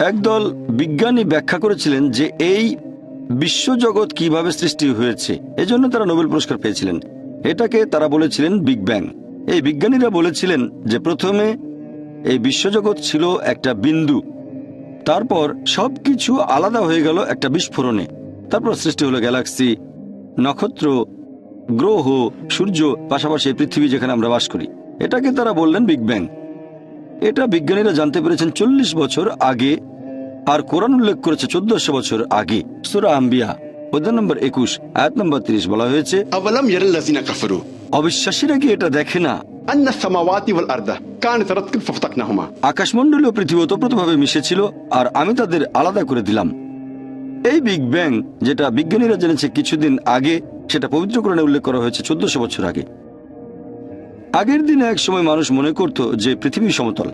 একদল বিজ্ঞানী ব্যাখ্যা করেছিলেন যে এই বিশ্বজগৎ কিভাবে সৃষ্টি হয়েছে, এজন্য তারা নোবেল পুরস্কার পেয়েছিলেন। এটাকে তারা বলেছিলেন বিগ ব্যাং। এই বিজ্ঞানীরা বলেছিলেন যে প্রথমে এই বিশ্বজগৎ ছিল একটা বিন্দু, তারপর সবকিছু আলাদা হয়ে গেল একটা বিস্ফোরণে, তারপর সৃষ্টি হলো গ্যালাক্সি, নক্ষত্র, গ্রহ, সূর্য, পাশাপাশি পৃথিবী যেখানে আমরা বাস করি। এটাকে তারা বললেন বিগ ব্যাং। এটা বিজ্ঞানীরা জানতে পেরেছেন 40 বছর আগে, আর কোরআন উল্লেখ করেছে 1400 বছর আগে। সূরা আম্বিয়া অধ্যায় নম্বর 21 আয়াত নম্বর 30 বলা হয়েছে, আওয়ালাম ইয়ারাল্লাযিনা কাফারু, অবিশ্বাসীরা কি এটা দেখে না আন্নাস সামাওয়াতি ওয়াল আরদা কানাত রাতকান ফাফতাকনাহুমা, আকাশমণ্ডলী ও পৃথিবী ওতপ্রোতভাবে মিশেছিল আর আমি তাদের আলাদা করে দিলাম। এই বিগ ব্যাং যেটা বিজ্ঞানীরা জেনেছে কিছুদিন আগে, সেটা পবিত্র কোরআনে উল্লেখ করা হয়েছে 1400 বছর আগে। আগের দিনে এক সময় মানুষ মনে করত যে পৃথিবী সমতল।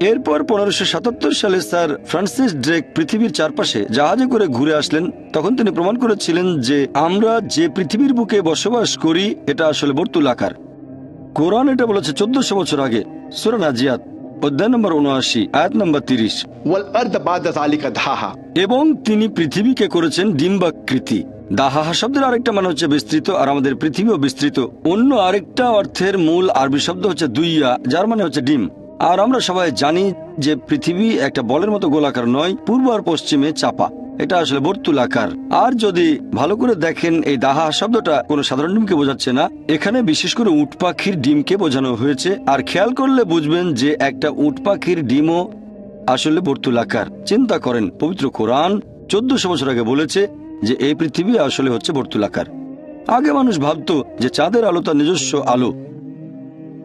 এরপর 1577 সালে স্যার ফ্রান্সিস ড্রেক পৃথিবীর চারপাশে জাহাজে করে ঘুরে আসলেন। তখন তিনি প্রমাণ করেছিলেন যে আমরা যে পৃথিবীর বুকে বসবাস করি এটা আসলে বর্তুলাকার। কোরআন এটা বলেছে 1400 বছর আগে, সূরা নাজিয়াত অধ্যায় নম্বর 79 আয়াত নম্বর 30। ওয়াল আরদা বাদা যালিকা দাহা, এবং তিনি পৃথিবীকে করেছেন ডিম্বাকৃতি। দাহাহা শব্দের আরেকটা মানে হচ্ছে বিস্তৃত, আর আমাদের পৃথিবীও বিস্তৃত। অন্য আরেকটা অর্থের মূল আরবি শব্দ হচ্ছে দুইয়া, যার মানে হচ্ছে ডিম। আর আমরা সবাই জানি যে পৃথিবী একটা বলের মতো গোলাকার নয়, পূর্ব আর পশ্চিমে চাপা, এটা আসলে বর্তুলাকার। আর যদি ভালো করে দেখেন, এই দাহা শব্দটা কোনো সাধারণ ডিমকে বোঝাচ্ছে না, এখানে বিশেষ করে উট পাখির ডিমকে বোঝানো হয়েছে। আর খেয়াল করলে বুঝবেন যে একটা উট পাখির ডিমও আসলে বর্তুলাকার। চিন্তা করেন, পবিত্র কোরআন 1400 বছর আগে বলেছে যে এই পৃথিবী আসলে হচ্ছে বর্তুলাকার। আগে মানুষ ভাবতো যে চাঁদের আলো তার নিজস্ব আলো।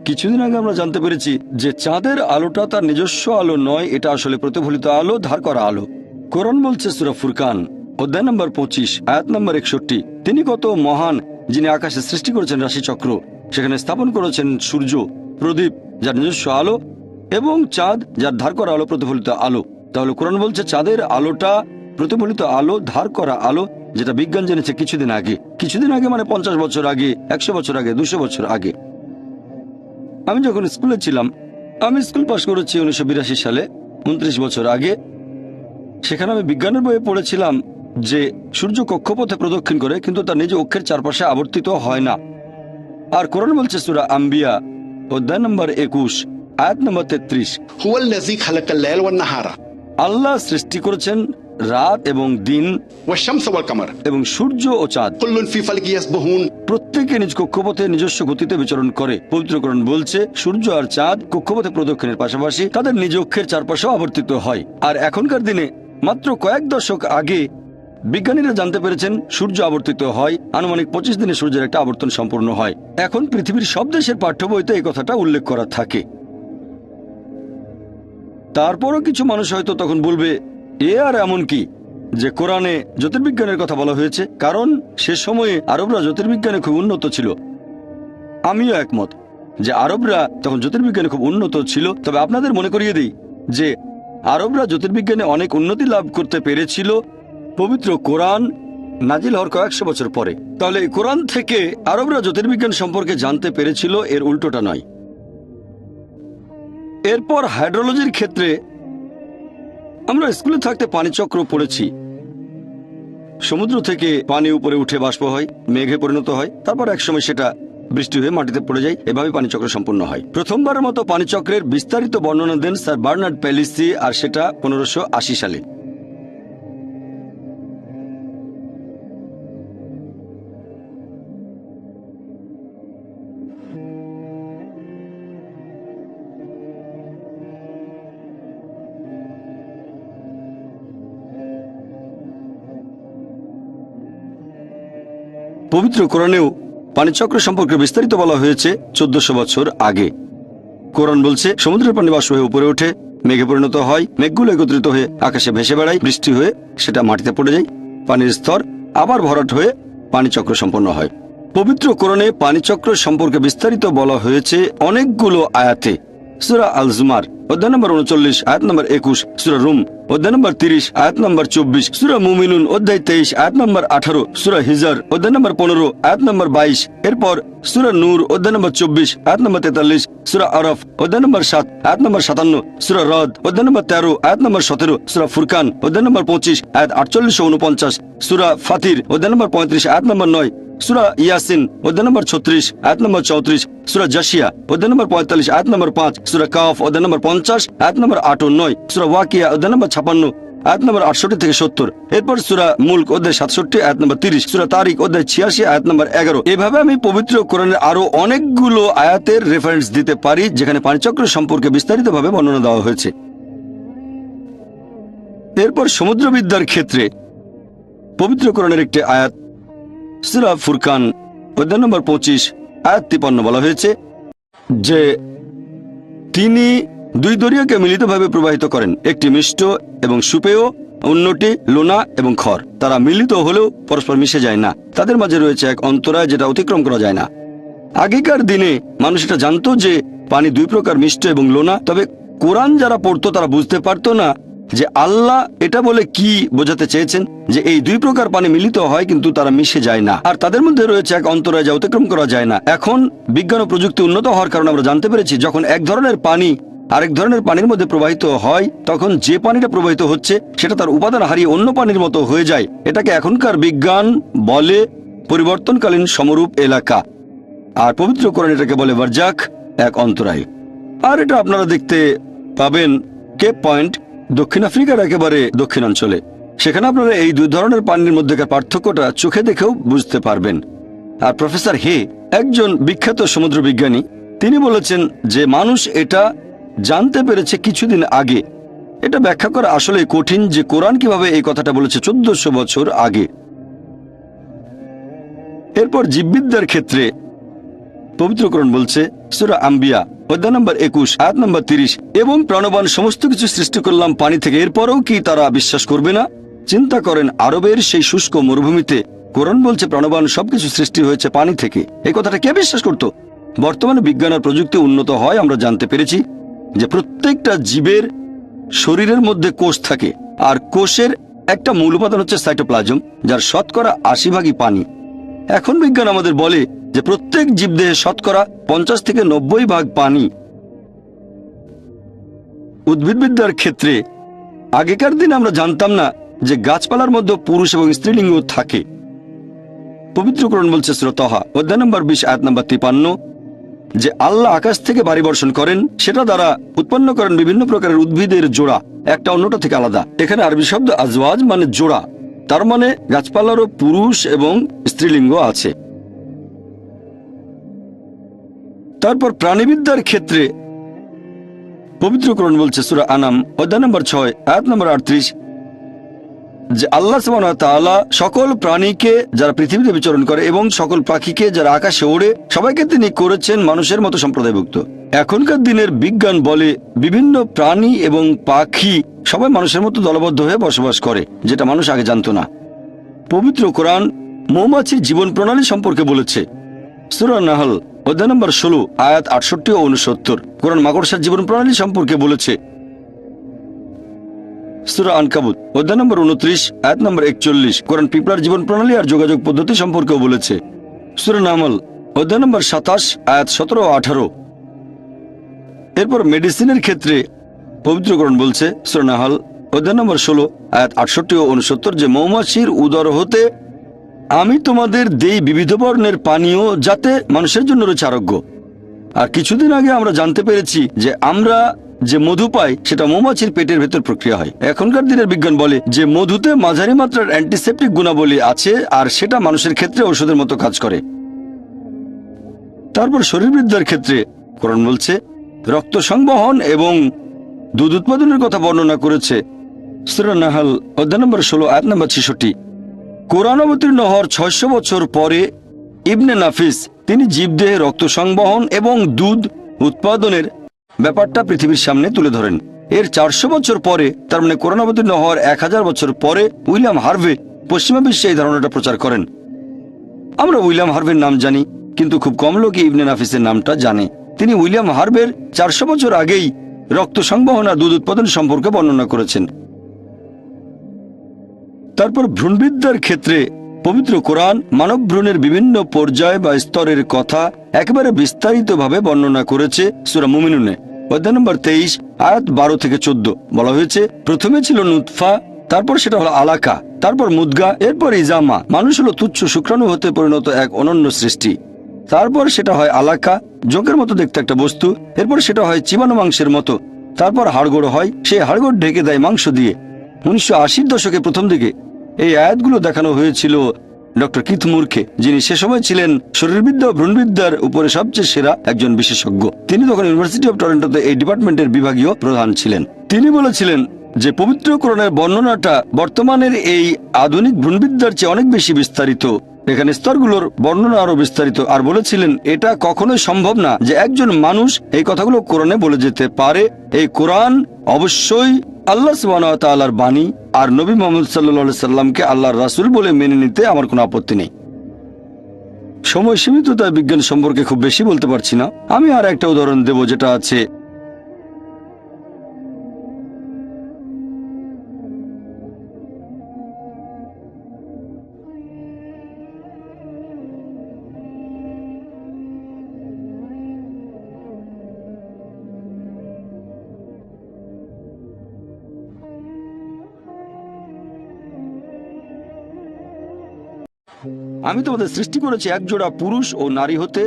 কিছুদিন আগে আমরা জানতে পেরেছি যে চাঁদের আলোটা তার নিজস্ব আলো নয়, এটা আসলে প্রতিফলিত আলো, ধার করা আলো। কোরআন বলছে সূরা ফুরকান অধ্যায় নম্বর 25 আয়াত নম্বর 61, তিনি কত মহান যিনি আকাশে সৃষ্টি করেছেন রাশিচক্র, সেখানে স্থাপন করেছেন সূর্য, প্রদীপ যার নিজস্ব আলো, এবং চাঁদ যার ধার করা আলো, প্রতিফলিত আলো। তাহলে কোরআন বলছে চাঁদের আলোটা প্রতিফলিত আলো, ধার করা আলো, যেটা বিজ্ঞান জেনেছে কিছুদিন আগে। কিছুদিন আগে মানে 50 বছর আগে, 100 বছর আগে, 200 বছর আগে। আমি যখন স্কুলে ছিলাম, আমি স্কুল পাশ করেছি 1982 সালে, 29 বছর আগে। সেখানে আমি বিজ্ঞানের বইয়ে পড়েছিলাম যে সূর্য কক্ষপথে প্রদক্ষিণ করে, কিন্তু তার নিজ অক্ষের চারপাশে আবর্তিত হয় না। আর কোরআন বলছে সূরা আম্বিয়া অধ্যায় নম্বর 21 আয়াত নম্বর 33, হুয়াল্লাযী খালাকাল লাইলা ওয়ান নাহারা, আল্লাহ সৃষ্টি করেছেন রাত এবং দিন, ওয়াশ শামসা ওয়াল কামার, এবং সূর্য ও চাঁদ, কুল্লুন ফি ফালকি ইয়াসবাহুন, প্রত্যেকে নিজ কক্ষপথে নিজস্ব গতিতে বিচরণ করে। পবিত্র কোরআন বলছে সূর্য আর চাঁদ কক্ষপথে প্রদক্ষিণের পাশাপাশি তাদের নিজ অক্ষের চারপাশেও আবর্তিত হয়। আর এখনকার দিনে মাত্র কয়েক দশক আগে বিজ্ঞানীরা জানতে পেরেছেন সূর্য আবর্তিত হয়, আনুমানিক 25 দিনে সূর্যের একটা আবর্তন সম্পূর্ণ হয়। এখন পৃথিবীর সব দেশের পাঠ্য বইতে এই কথাটা উল্লেখ করা থাকে। তারপরও কিছু মানুষ হয়তো তখন বলবে, এ আর এমন কি যে কোরআনে জ্যোতির্বিজ্ঞানের কথা বলা হয়েছে, কারণ সে সময়ে আরবরা জ্যোতির্বিজ্ঞানে খুব উন্নত ছিল। আমিও একমত যে আরবরা তখন জ্যোতির্বিজ্ঞানে খুব উন্নত ছিল। তবে আপনাদের মনে করিয়ে দিই যে আরবরা জ্যোতির্বিজ্ঞানে অনেক উন্নতি লাভ করতে পেরেছিল পবিত্র কোরআন নাজিল হওয়ার কয়েকশো বছর পরে। তাহলে এই কোরআন থেকে আরবরা জ্যোতির্বিজ্ঞান সম্পর্কে জানতে পেরেছিল, এর উল্টোটা নয়। এরপর হাইড্রোলজির ক্ষেত্রে আমরা স্কুলে থাকতে পানিচক্র পড়েছি। সমুদ্র থেকে পানি উপরে উঠে বাষ্প হয়, মেঘে পরিণত হয়, তারপর একসময় সেটা বৃষ্টি হয়ে মাটিতে পড়ে যায়। এভাবে পানিচক্র সম্পূর্ণ হয়। প্রথমবারের মতো পানিচক্রের বিস্তারিত বর্ণনা দেন স্যার বার্নার্ড প্যালিসি, আর সেটা 1580 সালে। পবিত্র কোরআনেও পানিচক্র সম্পর্কে বিস্তারিত বলা হয়েছে 1400 বছর আগে। কোরআন বলছে সমুদ্রের পানি বাষ্প হয়ে উপরে ওঠে, মেঘে পরিণত হয়, মেঘগুলো একত্রিত হয়ে আকাশে ভেসে বেড়ায়, বৃষ্টি হয়ে সেটা মাটিতে পড়ে যায়, পানির স্তর আবার ভরাট হয়ে পানিচক্র সম্পন্ন হয়। পবিত্র কোরআনে পানিচক্র সম্পর্কে বিস্তারিত বলা হয়েছে অনেকগুলো আয়াতে। সূরা আল জুমার অধ্যায় নম্বর 39 আয়াত নম্বর 21, সূরা রুম অধ্যায় নম্বর 30 আয়াত নম্বর 24, সূরা মুমিনুন অধ্যায় 23 আয়াত নম্বর 18, সূরা হিজর অধ্যায় নম্বর 15 আয়াত নম্বর 22, এরপর সূরা নূর অধ্যায় নম্বর 24 আয়াত নম্বর 43, সূরা আরফ অধ্যায় নম্বর 7 আয়াত নম্বর 57, সূরা রদ অধ্যায় নম্বর 13 আয়াত নম্বর 17, সূরা ফুরকান অধ্যায় নম্বর 25 আয়াত 48 ও 49, সূরা ফাতির অধ্যায় নম্বর 35 আয়াত নম্বর 9, সূরা ইয়াসিন অধ্যায় নম্বর 36 আয়াত নম্বর 34, সূরা জাসিয়া অধ্যায় নম্বর 45 আয়াত নম্বর 5, সূরা কাফ অধ্যায় নম্বর 50 আয়াত নম্বর 8 ও 9, সূরা ওয়াকিয়া অধ্যায় নম্বর 56 আয়াত নম্বর 68 থেকে 70, এরপর সূরা মুলক অধ্যায় 67 আয়াত নম্বর 30, সূরা তারিক অধ্যায় 86 আয়াত নম্বর 11। এভাবে আমি পবিত্র কোরআনের আরো অনেকগুলো আয়াতের রেফারেন্স দিতে পারি যেখানে পানিচক্র সম্পর্কে বিস্তারিতভাবে বর্ণনা দেওয়া হয়েছে। এরপর সমুদ্রবিদ্যার ক্ষেত্রে পবিত্র কোরআনের একটি আয়াত সূরা ফুরকান অধ্যায় নম্বর 25 আয়াত 53 বলা হয়েছে যে তিনি দুই দরিয়াকে মিলিতভাবে প্রবাহিত করেন, একটি মিষ্ট এবং সুপেয়, অন্যটি লোনা এবং খড়। তারা মিলিত হলেও পরস্পর মিশে যায় না, তাদের মাঝে রয়েছে এক অন্তরায় যেটা অতিক্রম করা যায় না। আগেকার দিনে মানুষ এটা জানতো যে পানি দুই প্রকার, মিষ্ট এবং লোনা, তবে কোরআন যারা পড়তো তারা বুঝতে পারতো না যে আল্লাহ এটা বলে কি বোঝাতে চেয়েছেন যে এই দুই প্রকার পানি মিলিত হয় কিন্তু তারা মিশে যায় না, আর তাদের মধ্যে রয়েছে এক অন্তরায় যা অতিক্রম করা যায় না। এখন বিজ্ঞান ও প্রযুক্তি উন্নত হওয়ার কারণে আমরা জানতে পেরেছি যখন এক ধরনের পানি আরেক ধরনের পানির মধ্যে প্রবাহিত হয় তখন যে পানিটা প্রবাহিত হচ্ছে সেটা তার উপাদান হারিয়ে অন্য পানির মতো হয়ে যায়। এটাকে এখনকার বিজ্ঞান বলে পরিবর্তনকালীন সমরূপ এলাকা, আর পবিত্র কোরআন এটাকে বলে বারজাখ, এক অন্তরায়। আর এটা আপনারা দেখতে পাবেন কেপ পয়েন্ট, দক্ষিণ আফ্রিকার একেবারে দক্ষিণাঞ্চলে। সেখানে আপনারা এই দুই ধরনের পানির মধ্যেকার পার্থক্যটা চোখে দেখেও বুঝতে পারবেন। আর প্রফেসর হে, একজন বিখ্যাত সমুদ্র বিজ্ঞানী, তিনি বলেছেন যে মানুষ এটা জানতে পেরেছে কিছুদিন আগে। এটা ব্যাখ্যা করা আসলে কঠিন যে কোরআন কিভাবে এই কথাটা বলেছে 1400 বছর আগে। এরপর জীববিদ্যার ক্ষেত্রে পবিত্র কোরআন বলছে সূরা আম্বিয়া অধ্যায় নম্বর 21 আয়াত নম্বর 30, এবং প্রাণবান সমস্ত কিছু সৃষ্টি করলাম পানি থেকে, এরপরেও কি তারা বিশ্বাস করবে না? চিন্তা করেন আরবের সেই শুষ্ক মরুভূমিতে কোরআন বলছে প্রাণবান সবকিছু সৃষ্টি হয়েছে পানি থেকে। এই কথাটা কে বিশ্বাস করত? বর্তমানে বিজ্ঞান আর প্রযুক্তি উন্নত হয়, আমরা জানতে পেরেছি যে প্রত্যেকটা জীবের শরীরের মধ্যে কোষ থাকে, আর কোষের একটা মূল উপাদান হচ্ছে সাইটোপ্লাজম, যার শতকরা 80 পানি। এখন বিজ্ঞান আমাদের বলে যে প্রত্যেক জীবদেহে শতকরা 50 থেকে 90 পানি। উদ্ভিদবিদ্যার ক্ষেত্রে আগেকার দিনে আমরা জানতাম না যে গাছপালার মধ্যে পুরুষ এবং স্ত্রীলিঙ্গ থাকে। পবিত্র কোরআন বলছে সূরা তাহা অধ্যায় নম্বর 20 আয়াত নম্বর 53 যে আল্লাহ আকাশ থেকে বাড়ি বর্ষণ করেন, সেটা দ্বারা উৎপন্ন করেন বিভিন্ন প্রকারের উদ্ভিদের জোড়া, একটা অন্যটা থেকে আলাদা। এখানে আরবি শব্দ আজওয়াজ মানে জোড়া, তার মানে গাছপালারও পুরুষ এবং স্ত্রীলিঙ্গ আছে। তারপর প্রাণীবিদ্যার ক্ষেত্রে পবিত্র কোরআন বলছে সূরা আনাম অধ্যায় নম্বর 6 আয়াত নম্বর 38 যে আল্লাহ সুবহানাহু ওয়া তাআলা সকল প্রাণীকে যারা পৃথিবীতে বিচরণ করে এবং সকল পাখিকে যারা আকাশে ওড়ে সবাইকে তিনি করেছেন মানুষের মতো সম্প্রদায়ভুক্ত। এখনকার দিনের বিজ্ঞান বলে বিভিন্ন প্রাণী এবং পাখি সবাই মানুষের মতো দলবদ্ধ হয়ে বসবাস করে, যেটা মানুষ আগে জানতো না। পবিত্র কোরআন মৌমাছির জীবন প্রণালী সম্পর্কে বলেছে সূরা নাহল অধ্যায় নম্বর 16 আয়াত 68 ও 69। কোরআন মাকড়সার জীবন প্রণালী সম্পর্কে বলেছে সূরা আনকাবুত অধ্যায় নম্বর 29 আয়াত নম্বর 41। কোরআন পিঁপড়ার জীবন প্রণালী আর যোগাযোগ পদ্ধতি সম্পর্কেও বলেছে সূরা নামল অধ্যায় নম্বর 27 আয়াত 17 ও 18। এরপর মেডিসিনের ক্ষেত্রে পবিত্র কোরআন বলছে সূরা নাহল অধ্যায় নম্বর 16 আয়াত 68 ও 69 যে মৌমাছির উদর হতে আমি তোমাদের দেই বিবিধ বর্ণের পানীয় যাতে মানুষের জন্য রয়েছে আরোগ্য। আর কিছুদিন আগে আমরা জানতে পেরেছি যে আমরা যে মধু পাই সেটা মৌমাছির পেটের ভেতর প্রক্রিয়া হয়। এখনকার দিনের বিজ্ঞান বলে যে মধুতে মাঝারি মাত্রার অ্যান্টিসেপটিক গুণাবলী আছে আর সেটা মানুষের ক্ষেত্রে ঔষধের মতো কাজ করে। তারপর শরীরবৃদ্ধার ক্ষেত্রে কোরআন বলছে রক্ত সংবহন এবং দুধ উৎপাদনের কথা বর্ণনা করেছে সূরা নাহল অধ্যায় নম্বর 16 আয়াত নম্বর 66। কোরআন অবতীর্ণ হওয়ার 600 বছর পরে ইবনে নাফিস তিনি জীবদেহে রক্ত সংবহন এবং দুধ উৎপাদনের ব্যাপারটা পৃথিবীর সামনে তুলে ধরেন। এর 400 বছর পরে, তার মানে কোরআন অবতীর্ণ হওয়ার 1000 বছর পরে উইলিয়াম হার্ভে পশ্চিমা বিশ্বে এই ধারণাটা প্রচার করেন। আমরা উইলিয়াম হার্ভের নাম জানি, কিন্তু খুব কম লোকই ইবনে নাফিসের নামটা জানে। তিনি উইলিয়াম হার্বের 400 বছর আগেই রক্ত সংবহন আর দুধ উৎপাদন সম্পর্কে বর্ণনা করেছেন। তারপর ভ্রূণবিদ্যার ক্ষেত্রে পবিত্র কোরআন মানব ভ্রূণের বিভিন্ন পর্যায় বা স্তরের কথা একেবারে বিস্তারিতভাবে বর্ণনা করেছে। সূরা মুমিনুনে অধ্যায় নম্বর 23 আয়াত 12 থেকে 14 বলা হয়েছে, প্রথমে ছিল নুতফা, তারপর সেটা হলো আলাকা, তারপর মুদগা, এরপর ইজামা। মানুষ হলো তুচ্ছ শুক্রাণু হতে পরিণত এক অনন্য সৃষ্টি। তারপর সেটা হয় আলাকা, জোঁকের মতো দেখতে একটা বস্তু। এরপর সেটা হয় চিবানো মাংসের মতো। তারপর হাড়গোড় হয়, সেই হাড়গোড় ঢেকে দেয় মাংস দিয়ে। 1980 দশকের প্রথম দিকে এই আয়াতগুলো দেখানো হয়েছিল ডক্টর কিথ মুরকে, যিনি সে সময় ছিলেন শরীরবিদ্যা ও ভ্রূণবিদ্যার উপরে সবচেয়ে সেরা একজন বিশেষজ্ঞ। তিনি তখন ইউনিভার্সিটি অফ টরন্টোতে এই ডিপার্টমেন্টের বিভাগীয় প্রধান ছিলেন। তিনি বলেছিলেন যে পবিত্র কোরআনের বর্ণনাটা বর্তমানের এই আধুনিক ভ্রূণবিদ্যার চেয়ে অনেক বেশি বিস্তারিত। এখানে স্তরগুলোর বর্ণনা আরো বিস্তারিত। আর বলেছিলেন এটা কখনোই সম্ভব না যে একজন মানুষ এই কথাগুলো কোরআনে বলে যেতে পারে। এই কোরআন অবশ্যই আল্লাহ সুবহানাহু ওয়া তাআলার বাণী, আর নবী মুহাম্মদ সাল্লাল্লাহু আলাইহি সাল্লামকে আল্লাহর রাসূল বলে মেনে নিতে আমার কোনো আপত্তি নেই। সময় সীমিততায় বিজ্ঞান সম্পর্কে খুব বেশি বলতে পারছি না। আমি আর একটা উদাহরণ দেব, যেটা আছে আমি তোমাদের সৃষ্টি করেছি একজোড়া পুরুষ ও নারী হতে,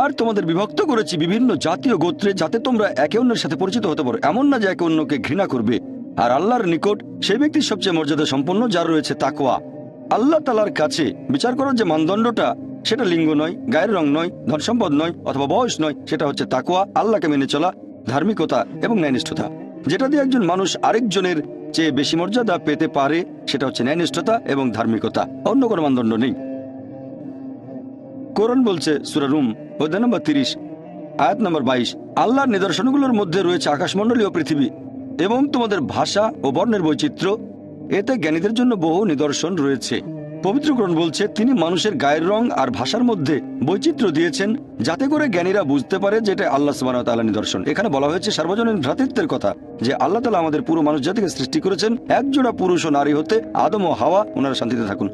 আর তোমাদের বিভক্ত করেছি বিভিন্ন জাতীয় গোত্রে, যাতে তোমরা একে অন্যের সাথে পরিচিত হতে পারো। এমন না যে একে অন্যকে ঘৃণা করবে। আর আল্লাহর নিকট সেই ব্যক্তি সবচেয়ে মর্যাদা সম্পন্ন যার রয়েছে তাকওয়া। আল্লাহ তাআলার কাছে বিচার করার যে মানদণ্ডটা, সেটা লিঙ্গ নয়, গায়ের রং নয়, ধন সম্পদ নয়, অথবা বয়স নয়। সেটা হচ্ছে তাকওয়া, আল্লাহকে মেনে চলা, ধার্মিকতা এবং ন্যায়নিষ্ঠতা। যেটা দিয়ে একজন মানুষ আরেকজনের চেয়ে বেশি মর্যাদা পেতে পারে, সেটা হচ্ছে ন্যায়নিষ্ঠতা এবং ধার্মিকতা। অন্য কোনো মানদণ্ড নেই। কোরআন বলছে সূরা রুম অধ্যায় নম্বর 30 আয়াত নম্বর 22, আল্লাহর নিদর্শনগুলোর মধ্যে রয়েছে আকাশমণ্ডলী ও পৃথিবী এবং তোমাদের ভাষা ও বর্ণের বৈচিত্র্য। এতে জ্ঞানীদের জন্য বহু নিদর্শন রয়েছে। পবিত্র কোরআন বলছে তিনি মানুষের গায়ের রং আর ভাষার মধ্যে বৈচিত্র্য দিয়েছেন, যাতে করে জ্ঞানীরা বুঝতে পারে যে এটা আল্লাহ সুবহানাহু ওয়া তাআলার নিদর্শন। এখানে বলা হয়েছে সার্বজনীন ভ্রাতৃত্বের কথা, যে আল্লাহ তাআলা আমাদের পুরো মানুষ জাতিকে সৃষ্টি করেছেন একজোড়া পুরুষ ও নারী হতে। আদম ও হাওয়া, ওনারা শান্তিতে থাকুন।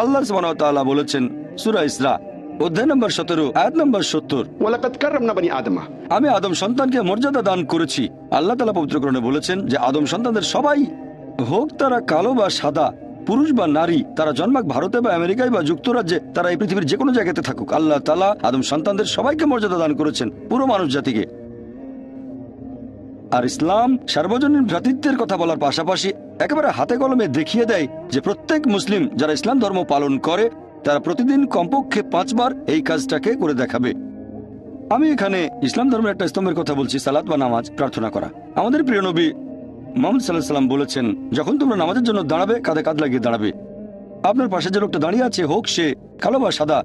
আল্লাহ সুবহানাহু ওয়া তাআলা বলেছেন সূরা ইসরা অধ্যায় নম্বর 17 আয়াত নম্বর 70, ولقد كرمنا بني آدم। আমি আদম সন্তানকে মর্যাদা দান করেছি। আল্লাহ তাআলা পবিত্র কোরআনে বলেছেন যে আদম সন্তানদের সবাই, হোক তারা কালো বা সাদা, পুরুষ বা নারী, তারা জন্মাক ভারতে বা আমেরিকায় বা যুক্তরাজ্যে, তারা এই পৃথিবীর যে কোনো জায়গাতে থাকুক, আল্লাহ তাআলা আদম সন্তানদের সবাইকে মর্যাদা দান করেছেন, পুরো মানুষ জাতিকে। আর ইসলাম সার্বজনীন ভ্রাতৃত্বের কথা বলার পাশাপাশি একেবারে হাতে কলমে দেখিয়ে দেয় যে প্রত্যেক মুসলিম যারা ইসলাম ধর্ম পালন করে, তারা প্রতিদিন কমপক্ষে 5 বার এই কাজটাকে করে দেখাবে। আমি এখানে ইসলাম ধর্মের একটা স্তম্ভের কথা বলছি, সালাত বা নামাজ, প্রার্থনা করা। আমাদের প্রিয় নবী মুহাম্মদ সাল্লাল্লাহু আলাইহি সাল্লাম বলেছেন, যখন তোমরা নামাজের জন্য দাঁড়াবে, কাঁধে কাঁধ লাগিয়ে দাঁড়াবে। আপনার পাশে যে লোকটা দাঁড়িয়ে আছে, হোক সে কালো বা সাদা,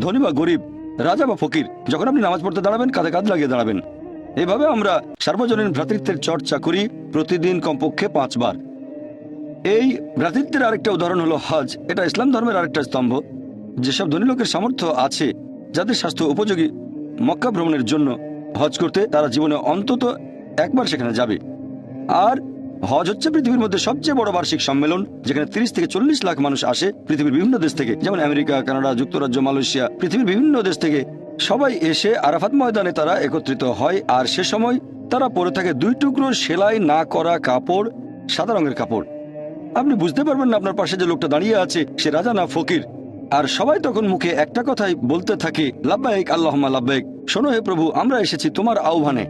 ধনী বা গরিব, রাজা বা ফকির, যখন আপনি নামাজ পড়তে দাঁড়াবেন, কাঁধে কাঁধ লাগিয়ে দাঁড়াবেন। এভাবে আমরা সার্বজনীন ভ্রাতৃত্বের চর্চা করি প্রতিদিন কমপক্ষে 5 বার। এই ভ্রাতৃত্বের আরেকটা উদাহরণ হলো হজ। এটা ইসলাম ধর্মের আরেকটা স্তম্ভ। যেসব ধনী লোকের সামর্থ্য আছে, যাদের স্বাস্থ্য উপযোগী মক্কা ভ্রমণের জন্য হজ করতে, তারা জীবনে অন্তত একবার সেখানে যাবে। আর হজ হচ্ছে পৃথিবীর মধ্যে সবচেয়ে বড় বার্ষিক সম্মেলন, যেখানে 30 থেকে 40 লাখ মানুষ আসে পৃথিবীর বিভিন্ন দেশ থেকে, যেমন আমেরিকা, কানাডা, যুক্তরাজ্য, মালয়েশিয়া, পৃথিবীর বিভিন্ন দেশ থেকে সবাই এসে আরাফাত ময়দানে তারা একত্রিত হয়। আর সে সময় তারা পরে থাকে 2 টুকরো সেলাই না করা কাপড়, সাদা রঙের কাপড়। আপনি বুঝতে পারবেন না আপনার পাশে যে লোকটা দাঁড়িয়ে আছে সে রাজা না ফকির। আর সবাই তখন মুখে একটা কথাই বলতে থাকে, লাব্বাইক আল্লাহুম্মা লাব্বাইক, শোনো হে প্রভু, আমরা এসেছি তোমার আহ্বানে।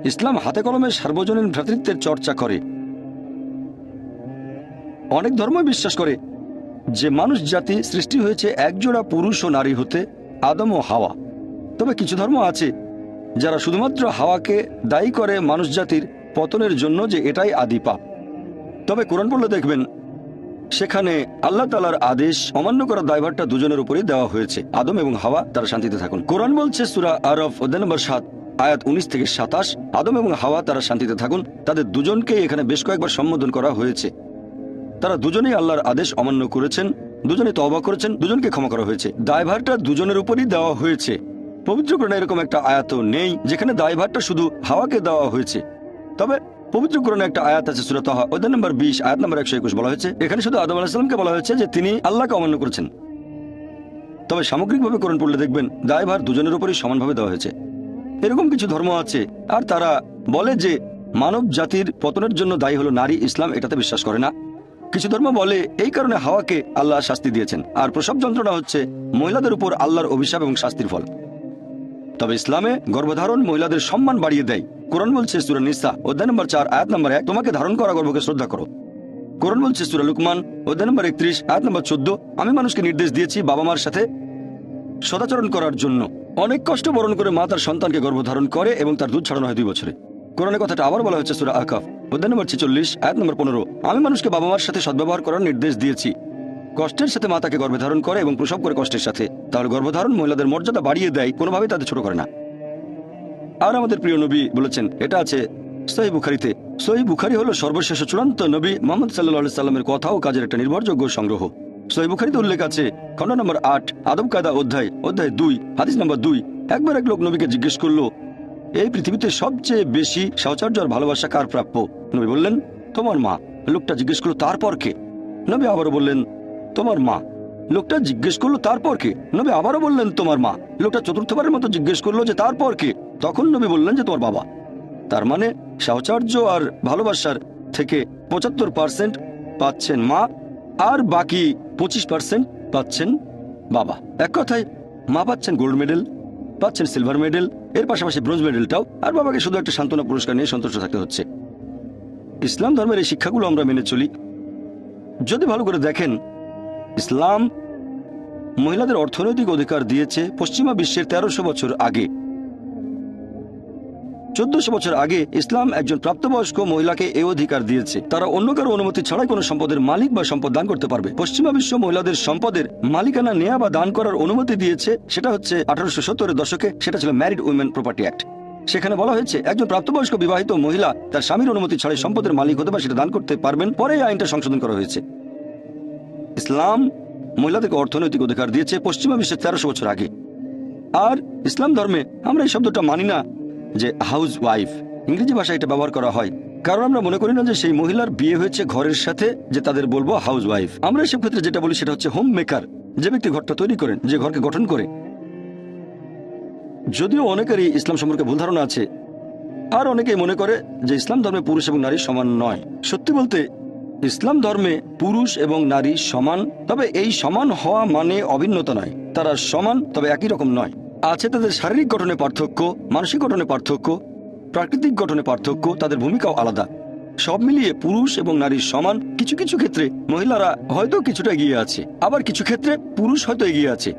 ইসলাম হাতে কলমে সার্বজনীন ভ্রাতৃত্বের চর্চা করে। অনেক ধর্ম বিশ্বাস করে যে মানুষ জাতি সৃষ্টি হয়েছে একজোড়া পুরুষ ও নারী হতে, আদম ও হাওয়া। তবে কিছু ধর্ম আছে যারা শুধুমাত্র হাওয়াকে দায়ী করে মানুষ জাতির পতনের জন্য, যে এটাই আদি পাপ। তবে কোরআন পড়লে দেখবেন সেখানে আল্লাহ তাআলার আদেশ অমান্য করার দায়ভারটা দুজনের উপরেই দেওয়া হয়েছে, আদম এবং হাওয়া, তারা শান্তিতে থাকুন। কোরআন বলছে সূরা আরফ অধ্যায় নম্বর 7 আয়াত 19 থেকে 27, আদম এবং হাওয়া তারা শান্তিতে থাকুন। তাদের দুজনকেই এখানে বেশ কয়েকবার সম্বোধন করা হয়েছে। তারা দুজনেই আল্লাহর আদেশ অমান্য করেছেন, দুজনে তওবা করেছেন, দুজনকে ক্ষমা করা হয়েছে। দায়ভারটা দুজনের উপরই দেওয়া হয়েছে। পবিত্র কোরআনে এরকম একটা আয়াত নেই যেখানে দায়ভারটা শুধু হাওয়াকে দেওয়া হয়েছে। তবে পবিত্র কোরআনে একটা আয়াত আছে সূরা তাহা অধ্যায় নম্বর 20 আয়াত নম্বর 121 বলা হয়েছে, এখানে শুধু আদম আলাইহিস সালামকে বলা হয়েছে যে তিনি আল্লাহকে অমান্য করেছেন। তবে সামগ্রিকভাবে কোরআন পড়লে দেখবেন দায়ভার দুজনের উপরই সমানভাবে দেওয়া হয়েছে। এরকম কিছু ধর্ম আছে আর তারা বলে যে মানব জাতির পতনের জন্য দায়ী হলো নারী, ইসলাম এটাতে বিশ্বাস করে না। কিছু ধর্ম বলে এই কারণে হাওয়াকে আল্লাহ শাস্তি দিয়েছেন, আর প্রসব যন্ত্রণা হচ্ছে মহিলাদের উপর আল্লাহর অভিশাপ এবং শাস্তির ফল। তবে ইসলামে গর্ভধারণ মহিলাদের সম্মান বাড়িয়ে দেয়। কোরআন বলছে সূরা নিসা অধ্যায় নম্বর 4 আয়াত নম্বর 1, তোমাকে ধারণ করা গর্ভকে শ্রদ্ধা করো। কোরআন বলছে সূরা লুকমান অধ্যায় নম্বর 31 আয়াত নম্বর 14, আমি মানুষকে নির্দেশ দিয়েছি বাবা মার সাথে সদাচরণ করার জন্য। অনেক কষ্ট বরণ করে মা তার সন্তানকে গর্ভধারণ করে এবং তার দুধ ছাড়ানো হয় 2 বছরে। কোরআনের কথাটা আবার বলা হচ্ছে সূরা আকাফ অধ্যায় নম্বর 46 আয়াত নম্বর 15, আমি মানুষকে বাবা মার সাথে সদ্ব্যবহার করার নির্দেশ দিয়েছি। কষ্টের সাথে মা তাকে গর্ভে ধারণ করে এবং প্রসব করে কষ্টের সাথে। তাহলে গর্ভধারণ মহিলাদের মর্যাদা বাড়িয়ে দেয়, কোনোভাবেই তাদের ছোট করে না। আর আমাদের প্রিয় নবী বলেছেন, এটা আছে সহিহ বুখারীতে। সহিহ বুখারী হলো সর্বশেষ চূড়ান্ত নবী মুহাম্মদ সাল্লাল্লাহু আলাইহি সাল্লামের কথা ও কাজের একটা নির্ভরযোগ্য সংগ্রহ। সহিহ বুখারীতে উল্লেখ আছে খণ্ড নম্বর 8 আদব কায়দা অধ্যায় 2 হাদিস নম্বর 2, একবার এক লোক নবীকে জিজ্ঞেস করলো, এই পৃথিবীতে সবচেয়ে বেশি সাহচর্য আর ভালোবাসা কার প্রাপ্য? নবী বললেন, তোমার মা। লোকটা জিজ্ঞেস করলো, তারপর কে? নবী আবারও বললেন, তোমার মা। লোকটা জিজ্ঞেস করলো, তারপর কে? নবী আবারও বললেন, তোমার মা। লোকটা চতুর্থবারের মতো জিজ্ঞেস করলো যে তারপর কে? তখন নবী বললেন যে তোমার বাবা। তার মানে সাহচর্য আর ভালোবাসার থেকে 75% পাচ্ছেন মা, আর বাকি 25% পাচ্ছেন বাবা। এক কথায় মা পাচ্ছেন গোল্ড মেডেল, পাচ্ছেন সিলভার মেডেল, এর পাশাপাশি ব্রোঞ্জ মেডেলটাও, আর বাবাকে শুধু একটা সান্ত্বনা পুরস্কার নিয়ে সন্তুষ্ট থাকতে হচ্ছে। ইসলাম ধর্মের এই শিক্ষাগুলো আমরা মেনে চলি। যদি ভালো করে দেখেন, ইসলাম মহিলাদের অর্থনৈতিক অধিকার দিয়েছে পশ্চিমা বিশ্বের 1300 বছর আগে। 1400 বছর আগে ইসলাম একজন প্রাপ্তবয়স্ক মহিলাকে এই অধিকার দিয়েছে, তারা অন্য কারো অনুমতি ছাড়াই কোনো সম্পদের মালিক বা সম্পদ দান করতে পারবে। পশ্চিমা বিশ্ব মহিলাদের সম্পদের মালিকানা নেয়া বা দান করার অনুমতি দিয়েছে, সেটা হচ্ছে 1870-এর দশকে, সেটা ছিল ম্যারিড উইমেন প্রপার্টি অ্যাক্ট। সেখানে বলা হয়েছে একজন প্রাপ্তবয়স্ক বিবাহিত মহিলা তার স্বামীর অনুমতি ছাড়াই সম্পদের মালিক হতে বা সেটা দান করতে পারবেন। পরে এই আইনটা সংশোধন করা হয়েছে। ইসলাম মহিলাদেরকে অর্থনৈতিক অধিকার দিয়েছে পশ্চিমা বিশ্বের 1300 বছর আগে। আর ইসলাম ধর্মে আমরা এই শব্দটা মানি না যে হাউস ওয়াইফ, ইংরেজি ভাষায় এটা ব্যবহার করা হয়, কারণ আমরা মনে করি না যে সেই মহিলার বিয়ে হয়েছে ঘরের সাথে যে তাদের বলবো হাউস ওয়াইফ। আমরা এসব ক্ষেত্রে যেটা বলি সেটা হচ্ছে হোম মেকার, যে ব্যক্তি ঘরটা তৈরি করেন, যে ঘরকে গঠন করে। যদিও অনেকেরই ইসলাম সম্পর্কে ভুল ধারণা আছে, আর অনেকেই মনে করে যে ইসলাম ধর্মে পুরুষ এবং নারী সমান নয়। সত্যি বলতে ইসলাম ধর্মে পুরুষ এবং নারী সমান, তবে এই সমান হওয়া মানে অভিন্নতা নয়। তারা সমান তবে একই রকম নয়। আছে তাদের শারীরিক গঠনে পার্থক্য, মানসিক গঠনে পার্থক্য, প্রাকৃতিক গঠনে পার্থক্য, তাদের ভূমিকাও আলাদা। সব মিলিয়ে পুরুষ এবং নারী সমান। কিছু কিছু ক্ষেত্রে মহিলারা হয়তো কিছুটা এগিয়ে আছে, আবার কিছু ক্ষেত্রে পুরুষ হয়তো এগিয়ে আছে।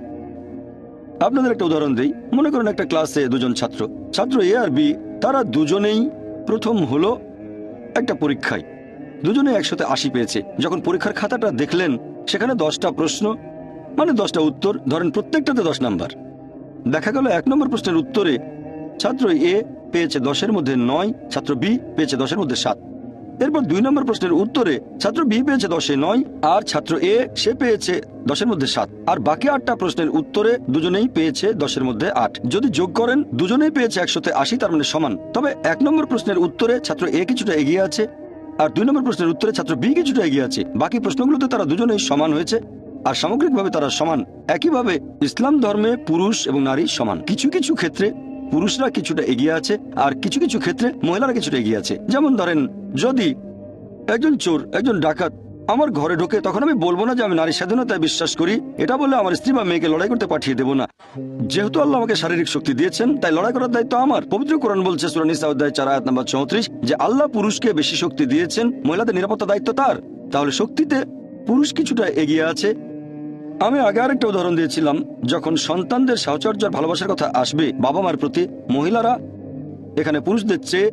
আপনাদের একটা উদাহরণ দেই। মনে করেন একটা ক্লাসে দুজন ছাত্র এ আর বি, তারা দুজনেই প্রথম হলো একটা পরীক্ষায়, দুজনে 100-তে 80 পেয়েছে। যখন পরীক্ষার খাতাটা দেখলেন সেখানে 10টা প্রশ্ন, মানে 10টা উত্তর, ধরেন প্রত্যেকটাতে 10 নাম্বার। দেখা গেল 1 নম্বর প্রশ্নের উত্তরে ছাত্র এ পেয়েছে 10-এর মধ্যে 9, ছাত্র বি পেয়েছে 10-এর মধ্যে 7। এরপর 2 নম্বর প্রশ্নের উত্তরে ছাত্র বি পেয়েছে 10-এ 9, আর ছাত্র এ সে পেয়েছে 10-এর মধ্যে 7। আর বাকি 8টা প্রশ্নের উত্তরে দুজনেই পেয়েছে 10-এর মধ্যে 8। যদি যোগ করেন দুজনেই পেয়েছে 100-তে 80, তার মানে সমান। তবে 1 নম্বর প্রশ্নের উত্তরে ছাত্র এ কিছুটা এগিয়ে আছে, আর 2 নম্বর প্রশ্নের উত্তরে ছাত্র বি কিছুটা এগিয়ে আছে। বাকি প্রশ্নগুলোতে তারা দুজনেই সমান হয়েছে, আর সামগ্রিকভাবে তারা সমান। একইভাবে ইসলাম ধর্মে পুরুষ এবং নারী সমান। কিছু কিছু ক্ষেত্রে পুরুষরা কিছুটা এগিয়ে আছে, আর কিছু কিছু ক্ষেত্রে মহিলারা কিছুটা এগিয়ে আছে। যেমন ধরেন, যদি একজন চোর, একজন ডাকাত আমার ঘরে ঢোকে, তখন আমি বলবো না যে আমি নারী স্বাধীনতায় বিশ্বাস করি। এটা বলে আমার স্ত্রী বা মেয়েকে লড়াই করতে পাঠিয়ে দেবো না। যেহেতু আল্লাহ আমাকে শারীরিক শক্তি দিয়েছেন, তাই লড়াই করার দায়িত্ব আমার। পবিত্র কোরআন বলছে সূরা নিসা অধ্যায় 4 আয়াত নম্বর 34 যে আল্লাহ পুরুষকে বেশি শক্তি দিয়েছেন, মহিলাদের নিরাপত্তা দায়িত্ব তার। তাহলে শক্তিতে পুরুষ কিছুটা এগিয়ে আছে। আমি আগে আরেকটা উদাহরণ দিয়েছিলাম, যখন সন্তানদের সাহচর্য আর ভালোবাসার কথা আসবে বাবা মার প্রতি, মহিলারা এখানে পুরুষদের চেয়ে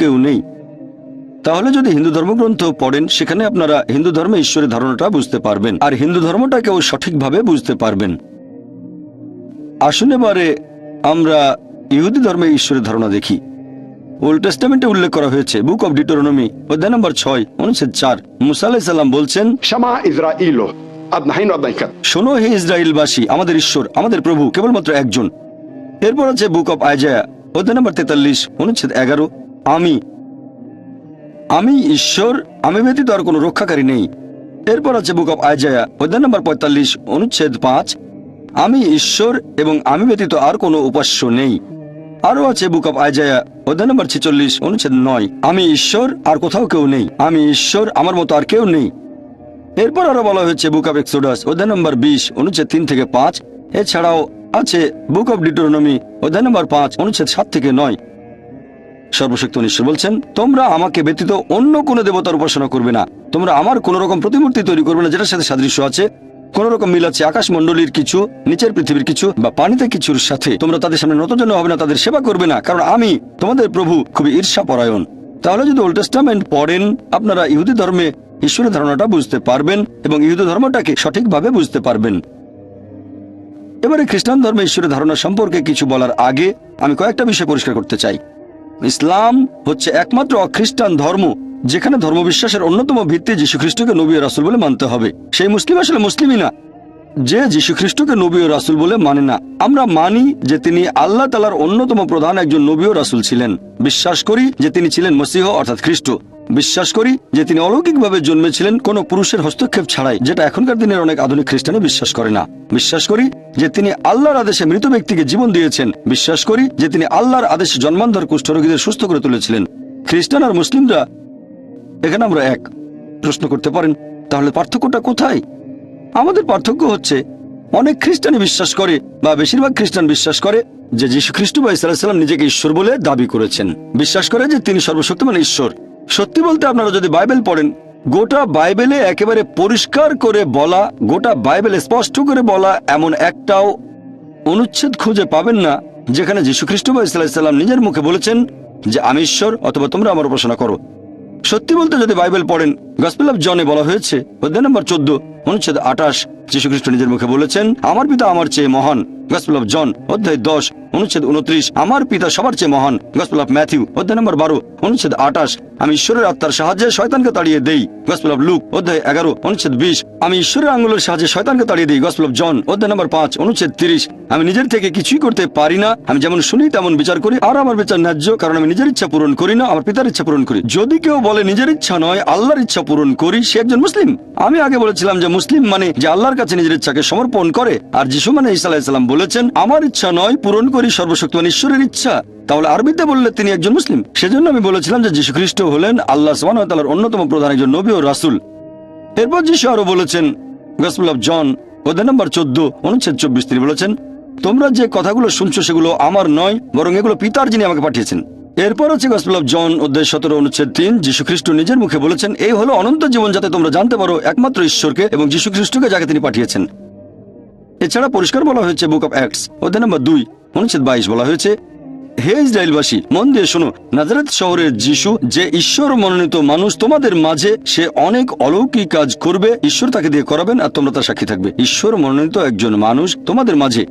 কেউ নেই। তাহলে যদি হিন্দু ধর্মগ্রন্থ পড়েন, সেখানে আপনারা হিন্দু ধর্মে ঈশ্বরের ধারণাটা বুঝতে পারবেন, আর হিন্দু ধর্মটাকেও সঠিকভাবে বুঝতে পারবেন। আসুন এবারে আমরা ইহুদি ধর্মে ঈশ্বরের ধারণা দেখি। ওল্ড টেস্টামেন্টে উল্লেখ করা হয়েছে, বুক অব ডিটোরনমি অধ্যায় নম্বর 6 অনুচ্ছেদ 4, মুসা আলাইহিস সালাম বলছেন, שמע ইসরাইল আদনাহিন আদনাইকাত। শোনো হে ইসরায়েলবাসী, আমাদের ঈশ্বর, আমাদের প্রভু কেবলমাত্র একজন। এরপর আছে বুক অব আইজায়া অধ্যায় নম্বর 43 অনুচ্ছেদ 11, আমি ঈশ্বর, আমি ব্যতীত আর কোনো রক্ষাকারী নেই। এরপর আছে বুক অব আইজায়া অধ্যায় নম্বর 45 অনুচ্ছেদ 5, আমি ঈশ্বর এবং আমি ব্যতীত আর কোনো উপাস্য নেই। আরও আছে বুক অব আইজায়া অধ্যায় নম্বর 46 অনুচ্ছেদ 9, আমি ঈশ্বর আর কোথাও কেউ নেই, আমি ঈশ্বর, আমার মতো আর কেউ নেই। এরপর আরো বলা হয়েছে বুক অব এক্সোডাস অধ্যায় নম্বর 20 অনুচ্ছেদ 3 থেকে 5। এছাড়াও আছে বুক অব ডিটোরনমি অধ্যায় নম্বর 5 অনুচ্ছেদ 7 থেকে 9। সর্বশক্ত ঈশ্বর বলছেন, তোমরা আমাকে ব্যতীত অন্য কোনো দেবতার উপাসনা করবে না, তোমরা আমার কোন রকম প্রতিমূর্তি তৈরি করবে না যেটার সাথে সাদৃশ্য আছে, কোন রকম মিল আছে আকাশমণ্ডলীর কিছু, নিচের পৃথিবীর কিছু বা পানিতে কিছুর সাথে। তোমরা তাদের সামনে নতজানু হবে না, তাদের সেবা করবে না, কারণ আমি তোমাদের প্রভু খুবই ঈর্ষাপরায়ণ। তাহলে যদি ওল্ড টেস্টামেন্ট পড়েন, আপনারা ইহুদি ধর্মে ঈশ্বরের ধারণাটা বুঝতে পারবেন এবং ইহুদি ধর্মটাকে সঠিকভাবে বুঝতে পারবেন। এবারে খ্রিস্টান ধর্মে ঈশ্বরের ধারণা সম্পর্কে কিছু বলার আগে আমি কয়েকটা বিষয় পরিষ্কার করতে চাই। ইসলাম হচ্ছে একমাত্র অখ্রিস্টান ধর্ম যেখানে ধর্মবিশ্বাসের অন্যতম ভিত্তি যীশু খ্রিস্টকে নবী ও রাসূল বলে মানতে হবে। সেই মুসলিম আসলে মুসলিমই না যে যীশু খ্রিস্টকে নবী ও রাসূল বলে মানে না। আমরা মানি যে তিনি আল্লাহ তাআলার অন্যতম প্রধান একজন নবী ও রাসূল ছিলেন। বিশ্বাস করি যে তিনি ছিলেন মসীহ অর্থাৎ খ্রিস্ট। বিশ্বাস করি যে তিনি অলৌকিকভাবে জন্মেছিলেন কোনো পুরুষের হস্তক্ষেপ ছাড়াই, যেটা এখনকার দিনের অনেক আধুনিক খ্রিস্টানে বিশ্বাস করে না। বিশ্বাস করি যে তিনি আল্লাহর আদেশে মৃত ব্যক্তিকে জীবন দিয়েছেন। বিশ্বাস করি যে তিনি আল্লাহর আদেশে জন্মান্ধর কুষ্ঠরোগীদের সুস্থ করে তুলেছিলেন। খ্রিস্টান আর মুসলিমরা এখানে আমরা এক। প্রশ্ন করতে পারেন, তাহলে পার্থক্যটা কোথায়? আমাদের পার্থক্য হচ্ছে অনেক খ্রিস্টানই বিশ্বাস করে বা বেশিরভাগ খ্রিস্টান বিশ্বাস করে যে যীশু খ্রিস্ট বা ঈসা আলাইহিস সালাম নিজেকে ঈশ্বর বলে দাবি করেছেন। বিশ্বাস করে যে তিনি সর্বশক্তিমান ঈশ্বর। সত্যি বলতে আপনারা যদি বাইবেল পড়েন, গোটা বাইবেলে একেবারে পরিষ্কার করে বলা, গোটা বাইবেলে স্পষ্ট করে বলা এমন একটাও অনুচ্ছেদ খুঁজে পাবেন না যেখানে যীশু খ্রিস্ট বা ঈসা আলাইহিস সালাম নিজের মুখে বলেছেন যে আমি ঈশ্বর অথবা তোমরা আমার উপাসনা করো। সত্যি বলতে যদি বাইবেল পড়েন, গসপেল অফ জনে বলা হয়েছে অধ্যায় নম্বর 14 অনুচ্ছেদ 28, যীশু খ্রিস্ট নিজের মুখে বলেছেন আমার পিতা আমার চেয়ে মহান। গসপেল অফ জন অধ্যায় 10 অনুচ্ছেদ 29, আমার পিতা সবার চেয়ে মহান। গসপেল অফ ম্যাথিউ অধ্যায় নম্বর 12 অনুচ্ছেদ 28, আমি ঈশ্বরের আত্মার সাহায্যে শয়তানকে তাড়িয়ে দেই। গসপেল অফ লুক অধ্যায় 11 অনুচ্ছেদ 20, আমি ঈশ্বরের আঙ্গুলের সাহায্যে শয়তানকে তাড়িয়ে দিই। গসপেল অফ জন অধ্যায় নম্বর 5 অনুচ্ছেদ 30, আমি নিজের থেকে কিছুই করতে পারি না, আমি যেমন শুনি তেমন বিচার করি, আর আমার বিচার ন্যায্য, কারণ আমি নিজের ইচ্ছা পূরণ করি না, আমার পিতার ইচ্ছা পূরণ করি। যদি কেউ বলে নিজের ইচ্ছা নয় আল্লাহর ইচ্ছা পূরণ করি, সে একজন মুসলিম। আমি আগে বলেছিলাম যে মুসলিম মানে যে আল্লাহর কাছে নিজের ইচ্ছাকে সমর্পণ করে, আর যিশু মানে ঈসা আলাইহিস সালাম বলেছেন আমার ইচ্ছা নয়, পূরণ করি সর্বশক্তিমান ঈশ্বরের ইচ্ছা। তাহলে আরবিতে বললে তিনি একজন মুসলিম। সেজন্য আমি বলেছিলাম যে যীশু খ্রিস্ট হলেন আল্লাহ সুবহানাহু ওয়া তাআলার অন্যতম প্রধান একজন নবী ও রাসূল। এরপর যিশু আরো বলেছেন, গসপেল অফ জন অধ্যায় নম্বর 14 অনুচ্ছেদ 24, তিনি বলেছেন তোমরা যে কথাগুলো শুনছো সেগুলো আমার নয়, বরং এগুলো পিতার যিনি আমাকে পাঠিয়েছেন। এরপর আছে গসপেল অফ জন অধ্যায় 17 অনুচ্ছেদ 3, যীশু খ্রিস্ট নিজের মুখে বলেছেন এই হলো অনন্ত জীবন, যাতে তোমরা জানতে পারো একমাত্র ঈশ্বরকে এবং যীশু খ্রিস্টকে যাকে তিনি পাঠিয়েছেন। এছাড়া পরিষ্কার বলা হয়েছে বুক অফ অ্যাক্টস অধ্যায় নম্বর 2 অনুচ্ছেদ 22, বলা হয়েছে হে ইসরায়েলবাসী, মন দিয়ে শোনো, নাজারেত শহরের যিশু যে ঈশ্বর মনোনীত মানুষ তোমাদের মাঝে, সে অনেক অলৌকিক কাজ করবে, ঈশ্বর তাকে দিয়ে করাবেন আর তোমরা তার সাক্ষী থাকবে। ঈশ্বর মনোনীত একজন মানুষ তোমাদের মাঝে,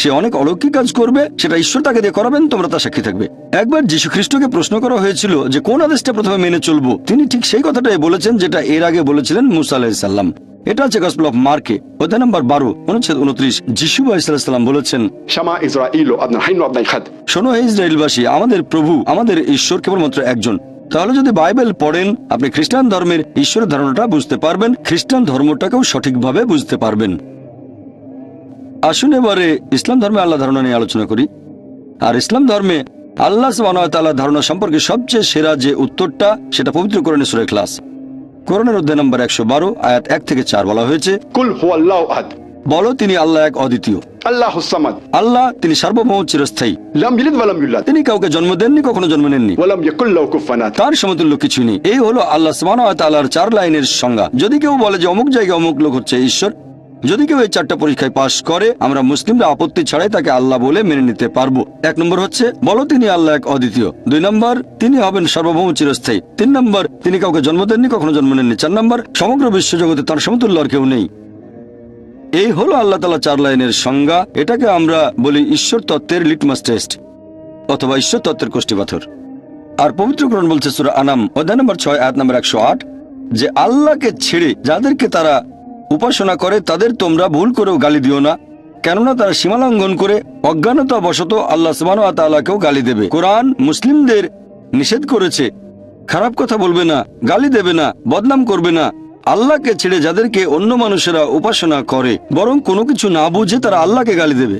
সে অনেক অলৌকিক কাজ করবে, সেটা ঈশ্বর তাকে দিয়ে করাবেন, তোমরা তার সাক্ষী থাকবে। একবার যীশু খ্রিস্টকে প্রশ্ন করা হয়েছিল যে কোন আদেশটা প্রথমে মেনে চলবো, তিনি ঠিক সেই কথাটাই বলেছেন যেটা এর আগে বলেছিলেন মুসা আলাইহিস সালাম। এটা আছে গসপেল অফ মার্কে অধ্যায় নম্বর 12 অনুচ্ছেদ 29, যিশু আলাইহিস সালাম বলেছেন שמע ইসরাইল আদনাহিন আদনাইকাত। শোনো হে ইসরায়েলবাসী, আমাদের প্রভু আমাদের ঈশ্বর কেবলমাত্র একজন। তাহলে যদি বাইবেল পড়েন, আপনি খ্রিস্টান ধর্মের ঈশ্বরের ধারণাটা বুঝতে পারবেন, খ্রিস্টান ধর্মটাকেও সঠিকভাবে বুঝতে পারবেন। আসুন এবারে ইসলাম ধর্মে আল্লাহ ধারণা নিয়ে আলোচনা করি। আর ইসলাম ধর্মে আল্লাহ সুবহানাহু ওয়া তাআলার ধারণা সম্পর্কে সবচেয়ে সেরা যে উত্তরটা, সেটা পবিত্র কোরআনের সূরা ইখলাস, কোরআনের অধ্যায় নম্বর 112 আয়াত 1 থেকে 4 বলা হয়েছে কুল হুয়াল্লাহু আহাদ, বলো তিনি আল্লাহ এক অদ্বিতীয়। আল্লাহুস সামাদ, আল্লাহ তিনি সার্বভৌম চিরস্থায়ী। লাম ইয়ালিদ ওয়া লাম ইউলাদ, তিনি কাউকে জন্ম দেননি, কখনো জন্ম নেননি, ওয়া লাম ইয়াকুল লাহু কুফুয়ান আহাদ, তার সমতুল্য কিছু নেই। এই হলো আল্লাহ সুবহানাহু ওয়া তাআলার 4 লাইনের সংজ্ঞা। যদি কেউ বলে যে অমুক জায়গায় অমুক লোক হচ্ছে ঈশ্বর, যদি কেউ এই 4টা পরীক্ষায় পাশ করে, আমরা মুসলিমরা আপত্তি ছাড়াই তাকে আল্লাহ বলে মেনে নিতে পারবো। 1 নম্বর হচ্ছে, বলো তিনি আল্লাহ এক অদ্বিতীয়। 2 নম্বর, তিনি হবেন সার্বভৌম চিরস্থায়ী। 3 নম্বর, তিনি কাউকে জন্ম দেননি, কখনো জন্ম নেননি। 4 নম্বর, সমগ্র বিশ্বজগতে তার সমতুল্য আর কেউ নেই। এই হলো আল্লাহ তাআলা 4 লাইনের সংজ্ঞা। এটাকে আমরা বলি ঈশ্বর তত্ত্বের লিটমাস টেস্ট অথবা ঈশ্বর তত্ত্বের কোষ্ঠীপাথর। আর পবিত্র কোরআন বলছে সূরা আনাম অধ্যায় নম্বর 6 আয়াত নম্বর 108, যে আল্লাহকে ছেড়ে যাদেরকে তারা উপাসনা করে তাদের তোমরা ভুল করেও গালি দিও না, কেননা তারা সীমালঙ্ঘন করে অজ্ঞানতা বশত আল্লাহ সুবহানাহু ওয়া তাআলাকেও গালি দেবে। কোরআন মুসলিমদের নিষেধ করেছে খারাপ কথা বলবে না, গালি দেবে না, বদনাম করবে না আল্লাহকে ছেড়ে যাদেরকে অন্য মানুষেরা উপাসনা করে, বরং কোনো কিছু না বুঝে তারা আল্লাহকে গালি দেবে।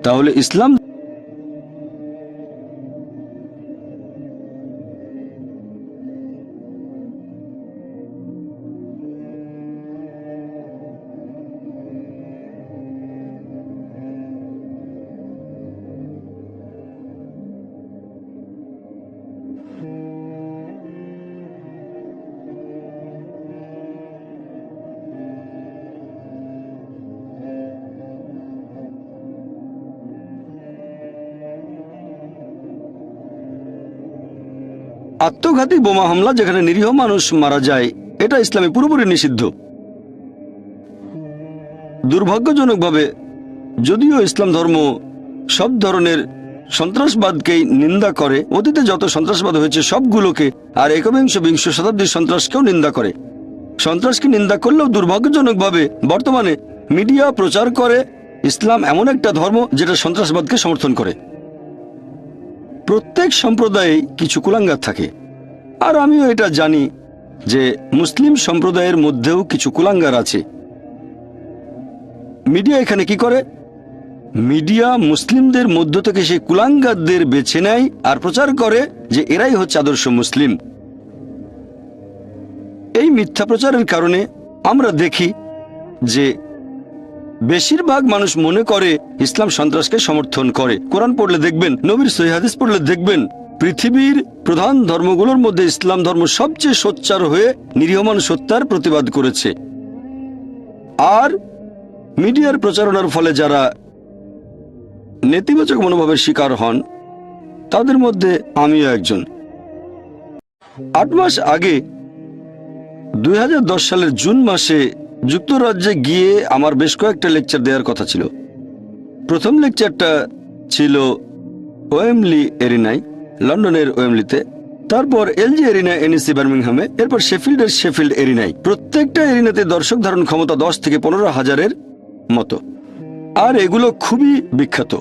তাহলে ইসলাম আত্মঘাতী বোমা হামলা যেখানে নিরীহ মানুষ মারা যায়, এটা ইসলামে পুরোপুরি নিষিদ্ধ। দুর্ভাগ্যজনকভাবে যদিও ইসলাম ধর্ম সব ধরনের সন্ত্রাসবাদকেই নিন্দা করে, অতীতে যত সন্ত্রাসবাদ হয়েছে সবগুলোকে, আর একবিংশ শতাব্দীর সন্ত্রাসকেও নিন্দা করে। সন্ত্রাসকে নিন্দা করলেও দুর্ভাগ্যজনকভাবে বর্তমানে মিডিয়া প্রচার করে ইসলাম এমন একটা ধর্ম যেটা সন্ত্রাসবাদকে সমর্থন করে। প্রত্যেক সম্প্রদায়ে কিছু কুলাঙ্গার থাকে, আর আমিও এটা জানি যে মুসলিম সম্প্রদায়ের মধ্যেও কিছু কুলাঙ্গার আছে। মিডিয়া এখানে কি করে? মিডিয়া মুসলিমদের মধ্য থেকে সেই কুলাঙ্গারদের বেছে নেয় আর প্রচার করে যে এরাই হচ্ছে আদর্শ মুসলিম। এই মিথ্যা প্রচারের কারণে আমরা দেখি যে বেশিরভাগ মানুষ মনে করে ইসলাম সন্ত্রাসকে সমর্থন করে। কোরআন পড়লে দেখবেন, নবীর সহিহ হাদিস পড়লে দেখবেন, পৃথিবীর প্রধান ধর্মগুলোর মধ্যে ইসলাম ধর্ম সবচেয়ে সোচ্চার হয়ে নিরীহ মানুষ হত্যার প্রতিবাদ করেছে। আর মিডিয়ার প্রচারণার ফলে যারা নেতিবাচক মনোভাবের শিকার হন তাদের মধ্যে আমিও একজন। 8 মাস আগে 2010 সালের জুন মাসে যুক্তরাজ্যে গিয়ে আমার বেশ কয়েকটা লেকচার দেওয়ার কথা ছিল। প্রথম লেকচারটা ছিল ওয়েমলি এরিনায়, লন্ডনের ওয়েমলিতে, তারপর এলজি এরিনা এনএসি বার্মিংহামে, এরপর শেফিল্ড এরিনায়। প্রত্যেকটা এরিনাতে দর্শক ধারণ ক্ষমতা 10 থেকে 15 হাজারের মতো, আর এগুলো খুবই বিখ্যাত।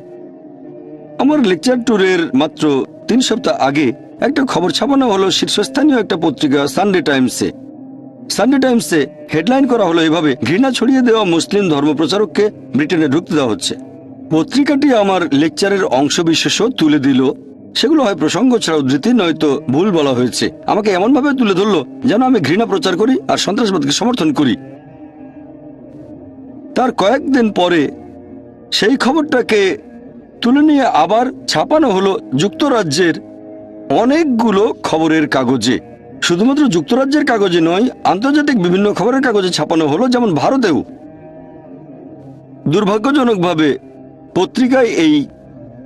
আমার লেকচার ট্যুরের মাত্র 3 সপ্তাহ আগে একটা খবর ছাপানো হলো শীর্ষস্থানীয় একটা পত্রিকা সানডে টাইমসে হেডলাইন করা হলো এভাবে, ঘৃণা ছড়িয়ে দেওয়া মুসলিম ধর্মপ্রচারককে ব্রিটেনে ঢুকতে দেওয়া হচ্ছে। পত্রিকাটি আমার লেকচারের অংশবিশেষও তুলে দিল। সেগুলো হয় প্রসঙ্গ ছাড়া উদ্ধৃতি, নয়তো ভুল বলা হয়েছে। আমাকে এমনভাবে তুলে ধরলো যেন আমি ঘৃণা প্রচার করি আর সন্ত্রাসবাদকে সমর্থন করি। তার কয়েকদিন পরে সেই খবরটাকে তুলে নিয়ে আবার ছাপানো হলো যুক্তরাজ্যের অনেকগুলো খবরের কাগজে। শুধুমাত্র যুক্তরাজ্যের কাগজে নয়, আন্তর্জাতিক বিভিন্ন খবরের কাগজে ছাপানো হলো, যেমন ভারতেও। দুর্ভাগ্যজনকভাবে পত্রিকায় এই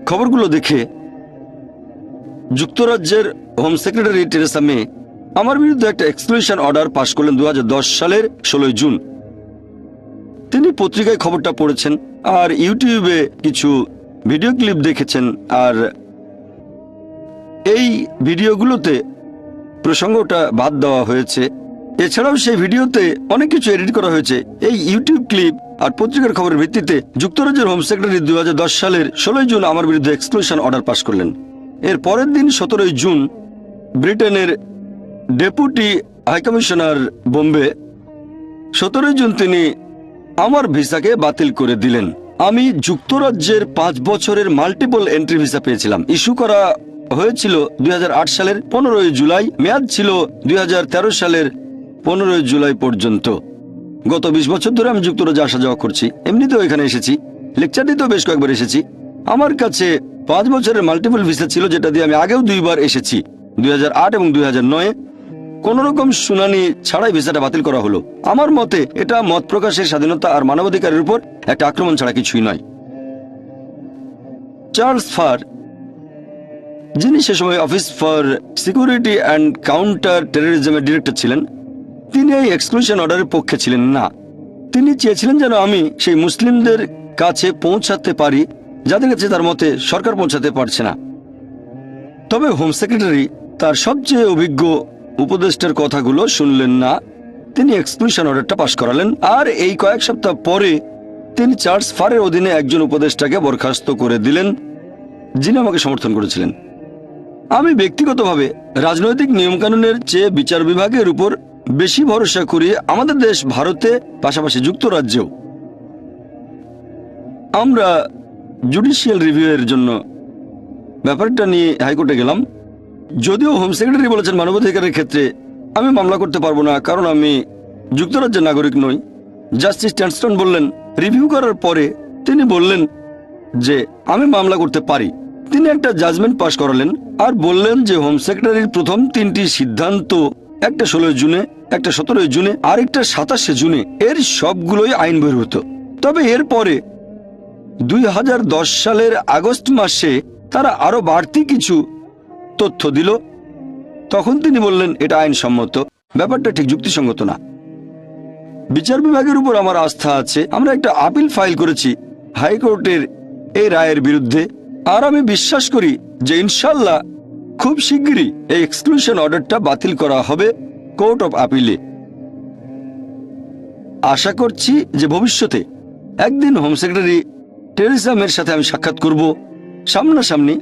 খবরগুলো দেখে যুক্তরাজ্যের হোম সেক্রেটারি টেরেসা মে আমার বিরুদ্ধে একটা এক্সক্লুশন অর্ডার পাশ করলেন 2010 সালের 16 জুন। তিনি পত্রিকায় খবরটা পড়েছেন আর ইউটিউবে কিছু ভিডিও ক্লিপ দেখেছেন, আর এই ভিডিওগুলোতে প্রসঙ্গটা বাদ দেওয়া হয়েছে। এছাড়াও সেই ভিডিওতে অনেক কিছু এডিট করা হয়েছে। এই ইউটিউব ক্লিপ আর পত্রিকার খবরের ভিত্তিতে যুক্তরাজ্যের হোম সেক্রেটারি 2010 সালের 16 জুন আমার বিরুদ্ধে এক্সক্লুশন অর্ডার পাশ করলেন। এর পরের দিন 17 জুন ব্রিটেনের ডেপুটি হাইকমিশনার বোম্বে 17 জুন তিনি আমার ভিসাকে বাতিল করে দিলেন। আমি যুক্তরাজ্যের 5 বছরের মাল্টিপল এন্ট্রি ভিসা পেয়েছিলাম। ইস্যু করা হয়েছিল 2008 সালের 15 জুলাই, মেয়াদ ছিল 2013 সালের 15 জুলাই পর্যন্ত। গত 20 বছর ধরে আমি যুক্তরাজ্যে আসা যাওয়া করছি। এমনিতেও এখানে এসেছি, লেকচার দিতেও বেশ কয়েকবার এসেছি। আমার কাছে 5 বছরের মাল্টিপল ভিসা ছিল, যেটা দিয়ে আমি আগেও 2 বার এসেছি, 2008 এবং 2009। কোন রকম শুনানি ছাড়াই ভিসাটা বাতিল করা হলো। আমার মতে এটা মত প্রকাশের স্বাধীনতা আর মানবাধিকারের উপর একটা আক্রমণ ছাড়া কিছুই নয়। চার্লস ফার, যিনি সে সময় office for security and counter টেররিজমের ডিরেক্টর ছিলেন, তিনি এই এক্সক্লুশন অর্ডারের পক্ষে ছিলেন না। তিনি চেয়েছিলেন যেন আমি সেই মুসলিমদের কাছে পৌঁছাতে পারি যাদের কাছে তার মতে সরকার পৌঁছাতে পারছে না। তবে হোম সেক্রেটারি তার সবচেয়ে অভিজ্ঞ উপদেষ্টার কথাগুলো শুনলেন না। তিনি এক্সক্লুশন অর্ডারটা পাশ করালেন, আর এই কয়েক সপ্তাহ পরে তিনি চার্লস ফারের অধীনে একজন উপদেষ্টাকে বরখাস্ত করে দিলেন, যিনি আমাকে সমর্থন করেছিলেন। আমি ব্যক্তিগতভাবে রাজনৈতিক নিয়মকানুনের চেয়ে বিচার বিভাগের উপর বেশি ভরসা করি আমাদের দেশ ভারতে, পাশাপাশি যুক্তরাজ্যেও। আমরা জুডিশিয়াল রিভিউয়ের জন্য ব্যাপারটা নিয়ে হাইকোর্টে গেলাম। যদিও হোম সেক্রেটারি বলেছেন মানবাধিকারের ক্ষেত্রে আমি মামলা করতে পারবো না, কারণ আমি যুক্তরাজ্যের নাগরিক নই। জাস্টিস ট্যানস্টন বললেন, রিভিউ করার পরে তিনি বললেন যে আমি মামলা করতে পারি। তিনি একটা জাজমেন্ট পাশ করালেন আর বললেন যে হোম সেক্রেটারির প্রথম 3টি সিদ্ধান্ত, একটা 16 জুনে, একটা 17 জুনে আর একটা 27 জুনে, এর সবগুলোই আইন বহির্ভূত। তবে এরপরে 2010 সালের আগস্ট মাসে তারা আরো বাড়তি কিছু তথ্য দিল। তখন তিনি বললেন এটা আইনসম্মত। ব্যাপারটা ঠিক যুক্তিসঙ্গত না। বিচার বিভাগের উপর আমার আস্থা আছে। আমরা একটা আপিল ফাইল করেছি হাইকোর্টের এই রায়ের বিরুদ্ধে, আর আমি বিশ্বাস করি যে ইনশাল্লাহ খুব শিগগিরই এই এক্সক্লুশন অর্ডারটা বাতিল করা হবে কোর্ট অফ আপিলে। আশা করছি যে ভবিষ্যতে একদিন হোম সেক্রেটারি টেরেসা মের সাথে আমি সাক্ষাৎ করব সামনাসামনি,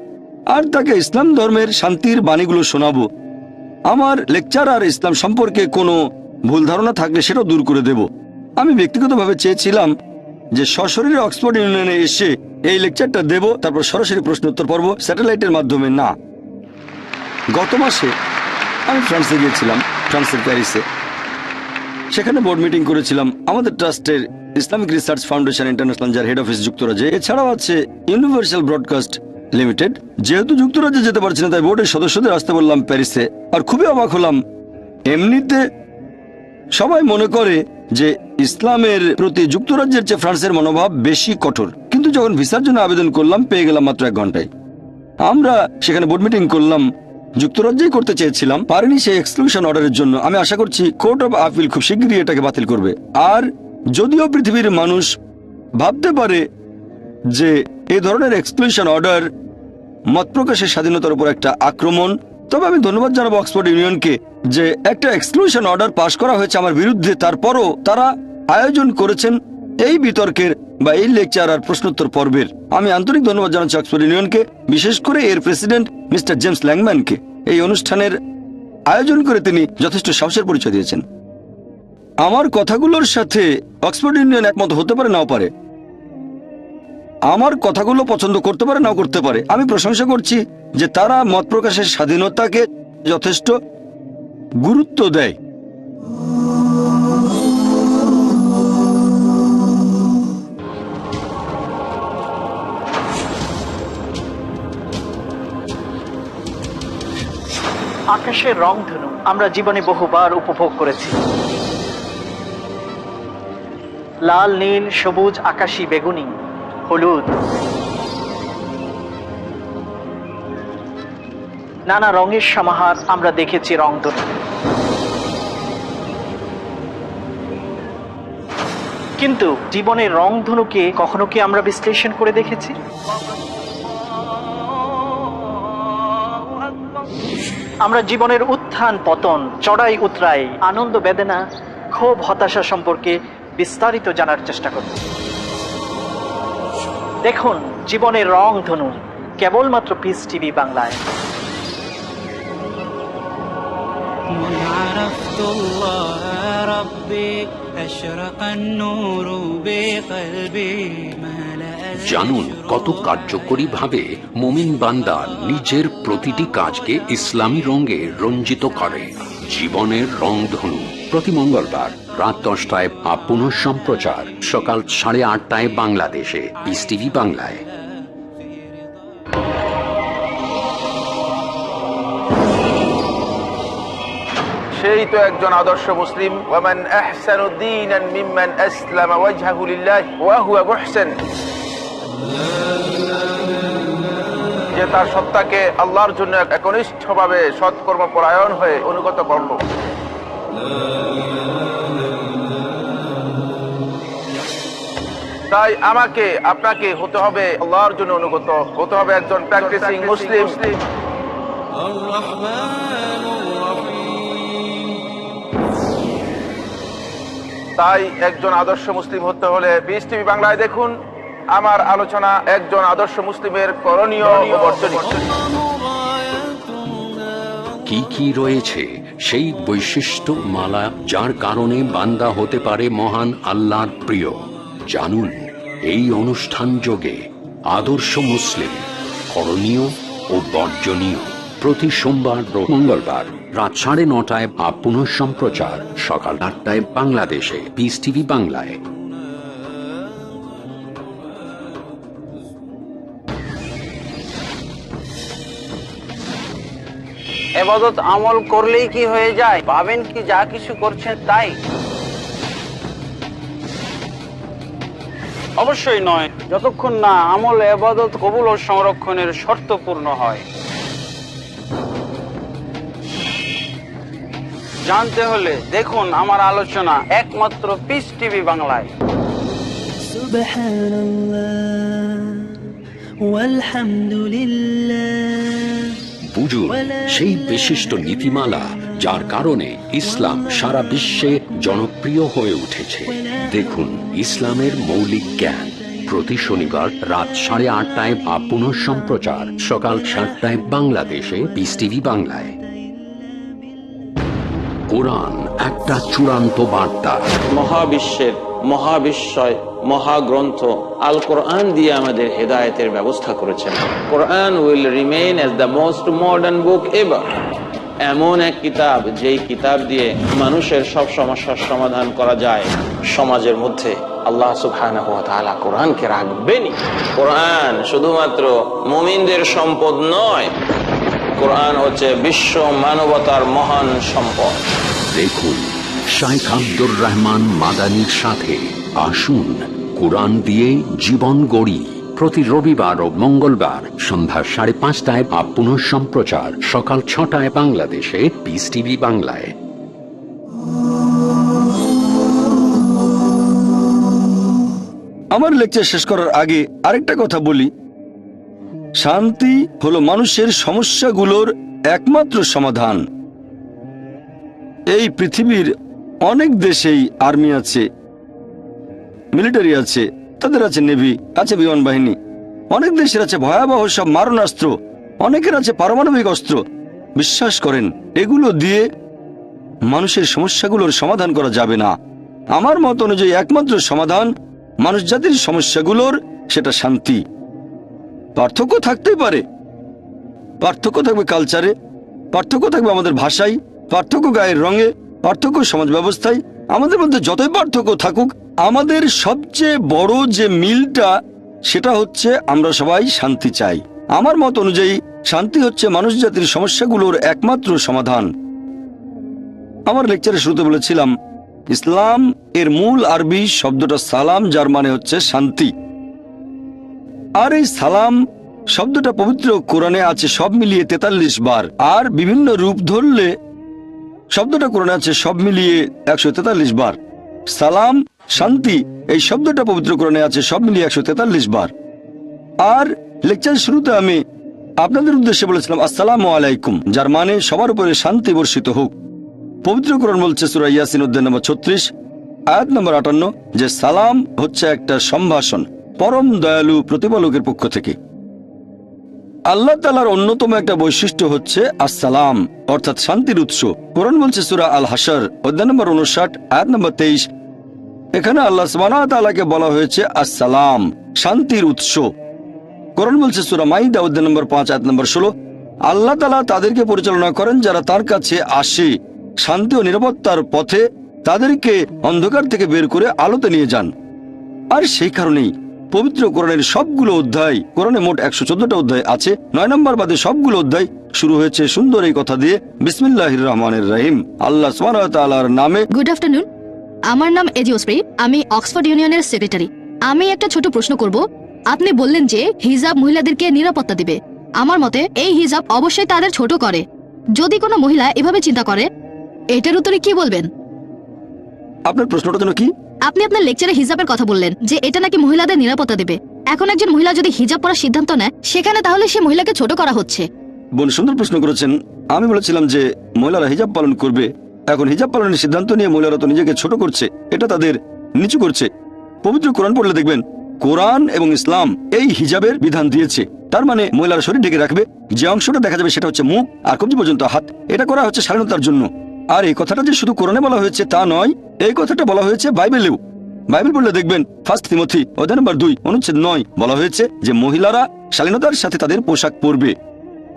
আর তাকে ইসলাম ধর্মের শান্তির বাণীগুলো শোনাবো। আমার লেকচার আর ইসলাম সম্পর্কে কোনো ভুল ধারণা থাকলে সেটাও দূর করে দেব। আমি ব্যক্তিগতভাবে চেয়েছিলাম যে সশরীরে অক্সফোর্ড ইউনিয়নে এসে এই লেকচারটা দেব, তারপর সরাসরি প্রশ্ন উত্তর পর্ব, স্যাটেলাইটের মাধ্যমে না। গত মাসে আমি ফ্রান্সে গিয়েছিলাম, ফ্রান্সের প্যারিসে। সেখানে বোর্ড মিটিং করেছিলাম আমাদের ট্রাস্টের ইসলামিক রিসার্চ ফাউন্ডেশন ইন্টারন্যাশনাল, যার হেড অফিস যুক্তরাজ্যে। এছাড়াও আছে ইউনিভার্সাল ব্রডকাস্ট লিমিটেড। যেহেতু যুক্তরাজ্যে যেতে পারছি না, তাই বোর্ডের সদস্যদের আসতে বললাম প্যারিসে। আর খুবই অবাক হলাম, এমনিতে সবাই মনে করে যে ইসলামের প্রতি যুক্তরাজ্যের চেয়ে ফ্রান্সের মনোভাব বেশি কঠোর, কিন্তু যখন ভিসার জন্য আবেদন করলাম পেয়ে গেলাম মাত্র 1 ঘন্টায়। আমরা সেখানে বোর্ড মিটিং করলাম, যুক্তরাজ্যেই করতে চেয়েছিলাম, পারিনি সেই এক্সক্লুশন অর্ডারের জন্য। আমি আশা করছি কোর্ট অফ আপিল খুব শীঘ্রই এটাকে বাতিল করবে। আর যদিও পৃথিবীর মানুষ ভাবতে পারে যে এই ধরনের এক্সক্লুশন অর্ডার মত প্রকাশের স্বাধীনতার উপর একটা আক্রমণ, তবে আমি ধন্যবাদ জানাবো অক্সফোর্ড ইউনিয়নকে যে একটা এক্সক্লুশন অর্ডার পাশ করা হয়েছে আমার বিরুদ্ধে, তারপরও তারা আয়োজন করেছেন এই বিতর্কের বা এই লেকচার আর প্রশ্নোত্তর পর্বের। আমি আন্তরিক ধন্যবাদ জানাচ্ছি অক্সফোর্ড ইউনিয়নকে, বিশেষ করে এর প্রেসিডেন্ট মিস্টার জেমস ল্যাংম্যানকে। এই অনুষ্ঠানের আয়োজন করে তিনি যথেষ্ট সাহসের পরিচয় দিয়েছেন। আমার কথাগুলোর সাথে অক্সফোর্ড ইউনিয়ন একমত হতে পারে, নাও পারে। আমার কথাগুলো পছন্দ করতে পারে, নাও করতে পারে। আমি প্রশংসা করছি যে তারা মত প্রকাশের স্বাধীনতাকে যথেষ্ট গুরুত্ব দেয়। আকাশের রংধনু আমরা জীবনে বহুবার উপভোগ করেছি। লাল, নীল, সবুজ, আকাশী, বেগুনি, হলুদ, নানা রঙের সমাহার আমরা দেখেছি রংধনু। কিন্তু জীবনের রংধনুকে কখনো কি আমরা বিশ্লেষণ করে দেখেছি? আমরা জীবনের উত্থান পতন, চড়াই উতরাই, আনন্দ বেদনা, ক্ষোভ হতাশা সম্পর্কে বিস্তারিত জানার চেষ্টা করি। দেখুন জীবনের রংধনু কেবলমাত্র পিস টিভি বাংলায়। জানুন কত কার্যকরী ভাবে মুমিন বান্দা নিজের প্রতিটি কাজকে ইসলামী রঙে রঞ্জিত করে। জীবনের রংধনু প্রতি মঙ্গলবার রাত 10টায়, পুনঃ সম্প্রচার সকাল 8:30 বাংলাদেশে, পিস টিভি বাংলায়। সেই তো একজন আদর্শ মুসলিম। ওয়ামান আহসানু দীনান মিম্মান আসলামা ওয়াজহাহু লিল্লাহি ওয়া হুয়া মুহসিন, যে তার সত্তাকে আল্লাহর জন্য একনিষ্ঠভাবে সৎকর্ম পরায়ণ হয়ে অনুগত করল। তাই আমাকে আপনাকে হতে হবে আল্লাহর জন্য অনুগত, হতে হবে একজন প্র্যাকটিসিং মুসলিম। তাই একজন আদর্শ মুসলিম হতে হলে পিস টিভি বাংলায় দেখুন আমার আলোচনা একজন আদর্শ মুসলিমের করণীয় ও বর্জনীয়। কি কি রয়েছে সেই বৈশিষ্ট্য মালা যার কারণে বান্দা হতে পারে মহান আল্লাহর প্রিয়? জানুন এই অনুষ্ঠান যোগে আদর্শ মুসলিম, করণীয় ও বর্জনীয়। প্রতি সোমবার ও মঙ্গলবার রাত 9:30 পুনঃ সম্প্রচার সকাল 8টায় বাংলাদেশে পিস টিভি বাংলায়। এবাদত আমল করলেই কি হয়ে যায়? পাবেন কি যা কিছু করছেন তাই? অবশ্যই নয়, যতক্ষণ না আমল এবাদত কবুল ও সংরক্ষণের শর্ত পূর্ণ হয়। জানতে হলে দেখুন আমার আলোচনা একমাত্র পিস টিভি বাংলায়। সুবহানাল্লাহ ওয়ালহামদুলিল্লাহ। বুঝুন সেই বিশিষ্ট নীতিমালা যার কারণে ইসলাম সারা বিশ্বে জনপ্রিয় হয়ে উঠেছে। দেখুন ইসলামের মৌলিক জ্ঞান প্রতি শনিবার রাত 8:30 পুনঃ সম্প্রচার সকাল 7টায় বাংলাদেশে পিস টিভি বাংলায়। কোরআন একটা চূড়ান্ত বার্তা। মহাবিশ্বের মহাবিশ্বয় মহাগ্রন্থ আল কোরআন দিয়ে আমাদের হেদায়েতের ব্যবস্থা করেছেন। Quran will remain as the most modern book ever. এমন এক কিতাব যেই কিতাব দিয়ে মানুষের সব সমস্যার সমাধান করা যায়। সমাজের মধ্যে আল্লাহ সুবহানাহু ওয়া তাআলা কোরআনকে রাখবেনই। কোরআন শুধুমাত্র মুমিনদের সম্পদ নয়, কোরআন হচ্ছে বিশ্ব মানবতার মহান সম্পদ। দেখুন শাইখ আব্দুর রহমান মাদানির সাথে আসুন কোরআন দিয়ে জীবন গড়ি। প্রতি রবিবার ও মঙ্গলবার সন্ধ্যা 5:30 পুনঃ সম্প্রচার সকাল 6টায় বাংলাদেশে পিস টিভি বাংলায়। আমার লেকচার শেষ করার আগে আরেকটা কথা বলি। শান্তি হলো মানুষের সমস্যাগুলোর একমাত্র সমাধান। এই পৃথিবীর অনেক দেশেই আর্মি আছে, মিলিটারি আছে, তাদের আছে নেভি, আছে বিমান বাহিনী। অনেক দেশের আছে ভয়াবহ সব মারণাস্ত্র, অনেকের আছে পারমাণবিক অস্ত্র। বিশ্বাস করেন এগুলো দিয়ে মানুষের সমস্যাগুলোর সমাধান করা যাবে না। আমার মত অনুযায়ী একমাত্র সমাধান মানুষ জাতির সমস্যাগুলোর সেটা শান্তি। পার্থক্য থাকতেই পারে, পার্থক্য থাকবে কালচারে, পার্থক্য থাকবে আমাদের ভাষায়, পার্থক্য গায়ের রঙে, পার্থক্য সমাজ ব্যবস্থায়। আমাদের মধ্যে যতই পার্থক্য থাকুক, আমাদের সবচেয়ে বড় যে মিলটা সেটা হচ্ছে আমরা সবাই শান্তি চাই। আমার মত অনুযায়ী শান্তি হচ্ছে মানুষ জাতির সমস্যাগুলোর একমাত্র সমাধান। আমার লেকচারে শুরুতে বলেছিলাম ইসলাম এর মূল আরবি শব্দটা সালাম, যার মানে হচ্ছে শান্তি। আর এই সালাম শব্দটা পবিত্র কোরআনে আছে সব মিলিয়ে 43 বার, আর বিভিন্ন রূপ ধরলে শব্দটা কোরআনে আছে সব মিলিয়ে 143 বার। সালাম শান্তি এই শব্দটা পবিত্র কোরআনে আছে সব মিলিয়ে 143 বার। আর লেকচার শুরুতে আমি আপনাদের উদ্দেশ্যে বলেছিলাম আসসালামু আলাইকুম, যার মানে সবার উপরে শান্তি বর্ষিত হোক। পবিত্র কোরআন বলছে সূরা ইয়াসিন অধ্যায় নম্বর 36 আয়াত নম্বর 58 যে সালাম হচ্ছে একটা সম্ভাষণ পরম দয়ালু প্রতিপালকের পক্ষ থেকে। আল্লাহ তাআলার অন্যতম একটা বৈশিষ্ট্য হচ্ছে আসসালাম, অর্থাৎ শান্তির উৎস। কোরআন বলছে সূরা আল হাশর অধ্যায় নম্বর 59 আয়াত নম্বর 23, এখানে আল্লাহ সুবহানাহু ওয়া তাআলাকে বলা হয়েছে আসসালাম, শান্তির উৎস। কোরআন বলছে সূরা মাইদা অধ্যায় নম্বর 5 আয়াত নম্বর 16, আল্লাহ তাআলা তাদেরকে পরিচালনা করেন যারা তার কাছে আসে শান্তি ও নিরাপত্তার পথে, তাদেরকে অন্ধকার থেকে বের করে আলোতে নিয়ে যান। আর সেই কারণেই পবিত্র কোরআনের সবগুলো অধ্যায়, কোরআনে মোট 114টা অধ্যায় আছে, 9 নম্বর বাদে সবগুলো অধ্যায় শুরু হয়েছে সুন্দর এই কথা দিয়ে, বিসমিল্লাহির রহমানির রহিম, আল্লাহ সুবহানাহু ওয়া তাআলার নামে। গুড আফটারনুন, আমার নাম এজি ওসপ্রি, আমি অক্সফোর্ড ইউনিয়নের সেক্রেটারি। আমি একটা ছোট প্রশ্ন করব। আপনি বললেন যে হিজাব মহিলাদেরকে নিরাপত্তা দিবে। আমার মতে এই হিজাব অবশ্যই তাদের ছোট করে। যদি কোনো মহিলা এভাবে চিন্তা করে, এটার উত্তরে কি বলবেন? আপনার প্রশ্নটা যেন কি? আপনি আপনার লেকচারে হিজাবের কথা বললেন যে এটা নাকি মহিলাদের নিরাপত্তা দেবে। এখন একজন মহিলা যদি হিজাব পরার সিদ্ধান্ত নেয়, সেখানে তাহলে সে মহিলাকে ছোট করা হচ্ছে। বোন সুন্দর প্রশ্ন করেছেন। আমি বলেছিলাম যে মহিলারা হিজাব পালন করবে। এখন হিজাব পালনের সিদ্ধান্ত নিয়ে মহিলারা তো নিজেকে ছোট করছে, এটা তাদের নিচু করছে। পবিত্র কোরআন পড়লে দেখবেন কোরআন এবং ইসলাম এই হিজাবের বিধান দিয়েছে। তার মানে মহিলারা শরীর ঢেকে রাখবে, যে অংশটা দেখা যাবে সেটা হচ্ছে মুখ আর কবজি পর্যন্ত হাত। এটা করা হচ্ছে স্বাধীনতার জন্য। আর এই কথাটা যে শুধু কোরআনে বলা হয়েছে তা নয়, এই কথাটা বলা হয়েছে বাইবেলেও। বাইবেল পড়লে দেখবেন 1 তিমথি অধ্যায় নম্বর 2 অনুচ্ছেদ 9 বলা হয়েছে যে মহিলারা শালীনতার সাথে তাদের পোশাক পরবে।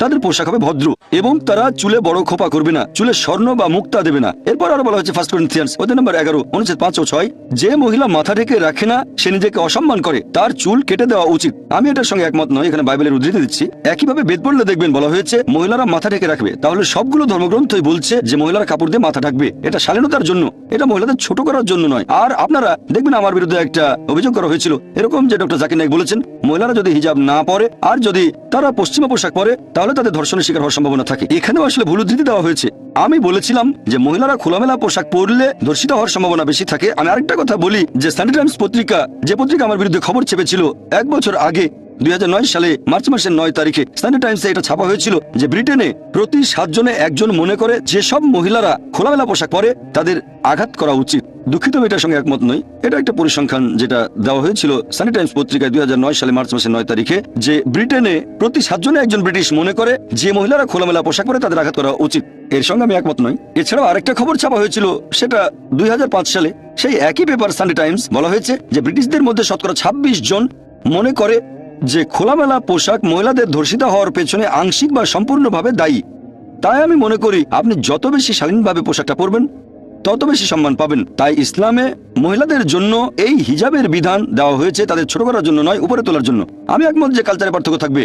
তাদের পোশাক হবে ভদ্র এবং তারা চুলে বড় খোপা করবে না, চুলে স্বর্ণ বা মুক্তা দেবে না। এরপর আরো বলা হচ্ছে 1 করিন্থিয়ান্স অধ্যায় নম্বর 11 অনুচ্ছেদ 5 ও 6, যে মহিলা মাথা ঢেকে রাখে না সে নিজেকে অসম্মান করে, তার চুল কেটে দেওয়া উচিত। আমি এটার সঙ্গে একমত নয়, এখানে বাইবেলের উদ্ধৃতি দিচ্ছি। একইভাবে বেদ পড়লে দেখবেন বলা হয়েছে মহিলারা মাথা ঢেকে রাখবে। তাহলে সবগুলো ধর্মগ্রন্থই বলছে যে মহিলারা কাপড় দিয়ে মাথা ঢাকবে। এটা শালীনতার জন্য, এটা মহিলাদের ছোট করার জন্য নয়। আর আপনারা দেখবেন আমার বিরুদ্ধে একটা অভিযোগ করা হয়েছিল এরকম যে ডক্টর জাকির নায়েক বলেছেন মহিলারা যদি হিজাব না পরে আর যদি তারা পশ্চিমা পোশাক পরে তাহলে তাদের ধর্ষণের শিকার হওয়ার সম্ভাবনা থাকে। এখানেও আসলে ভুল উদ্ধৃতি দেওয়া হয়েছে। আমি বলেছিলাম যে মহিলারা খোলামেলা পোশাক পরলে ধর্ষিত হওয়ার সম্ভাবনা বেশি থাকে। আমি আরেকটা কথা বলি যে সানডে টাইমস পত্রিকা, যে পত্রিকা আমার বিরুদ্ধে খবর চেপেছিল 1 বছর আগে 2009 সালে মার্চ মাসের 9 তারিখে সানডে টাইমসে এটা ছাপা হয়েছিল যে ব্রিটেনে প্রতি 7 জনে একজন মনে করে যেসব মহিলারা খোলামেলা পোশাক পরে তাদের আঘাত করা উচিত। দুঃখিত, আমি এটার সঙ্গে একমত নই। এটা একটা পরিসংখ্যান যেটা দেওয়া হয়েছিল সানডে টাইমস পত্রিকায় 2009 সালে মার্চ মাসের 9 তারিখে, যে ব্রিটেনে প্রতি 7 জনে একজন ব্রিটিশ মনে করে যে মহিলারা খোলামেলা পোশাক পরে তাদের আঘাত করা উচিত। এর সঙ্গে আমি একমত নই। এছাড়াও আরেকটা খবর ছাপা হয়েছিল, সেটা 2005 সালে সেই একই পেপার সানডে টাইমস, বলা হয়েছে যে ব্রিটিশদের মধ্যে শতকরা 26 জন মনে করে যে খোলামেলা পোশাক মহিলাদের ধর্ষিত হওয়ার পেছনে আংশিক বা সম্পূর্ণভাবে দায়ী। তাই আমি মনে করি আপনি যত বেশি শালীনভাবে পোশাকটা পরবেন তত বেশি সম্মান পাবেন। তাই ইসলামে মহিলাদের জন্য এই হিজাবের বিধান দেওয়া হয়েছে তাদের ছোট করার জন্য নয়, উপরে তোলার জন্য। আমি একমত যে কালচারে পার্থক্য থাকবে।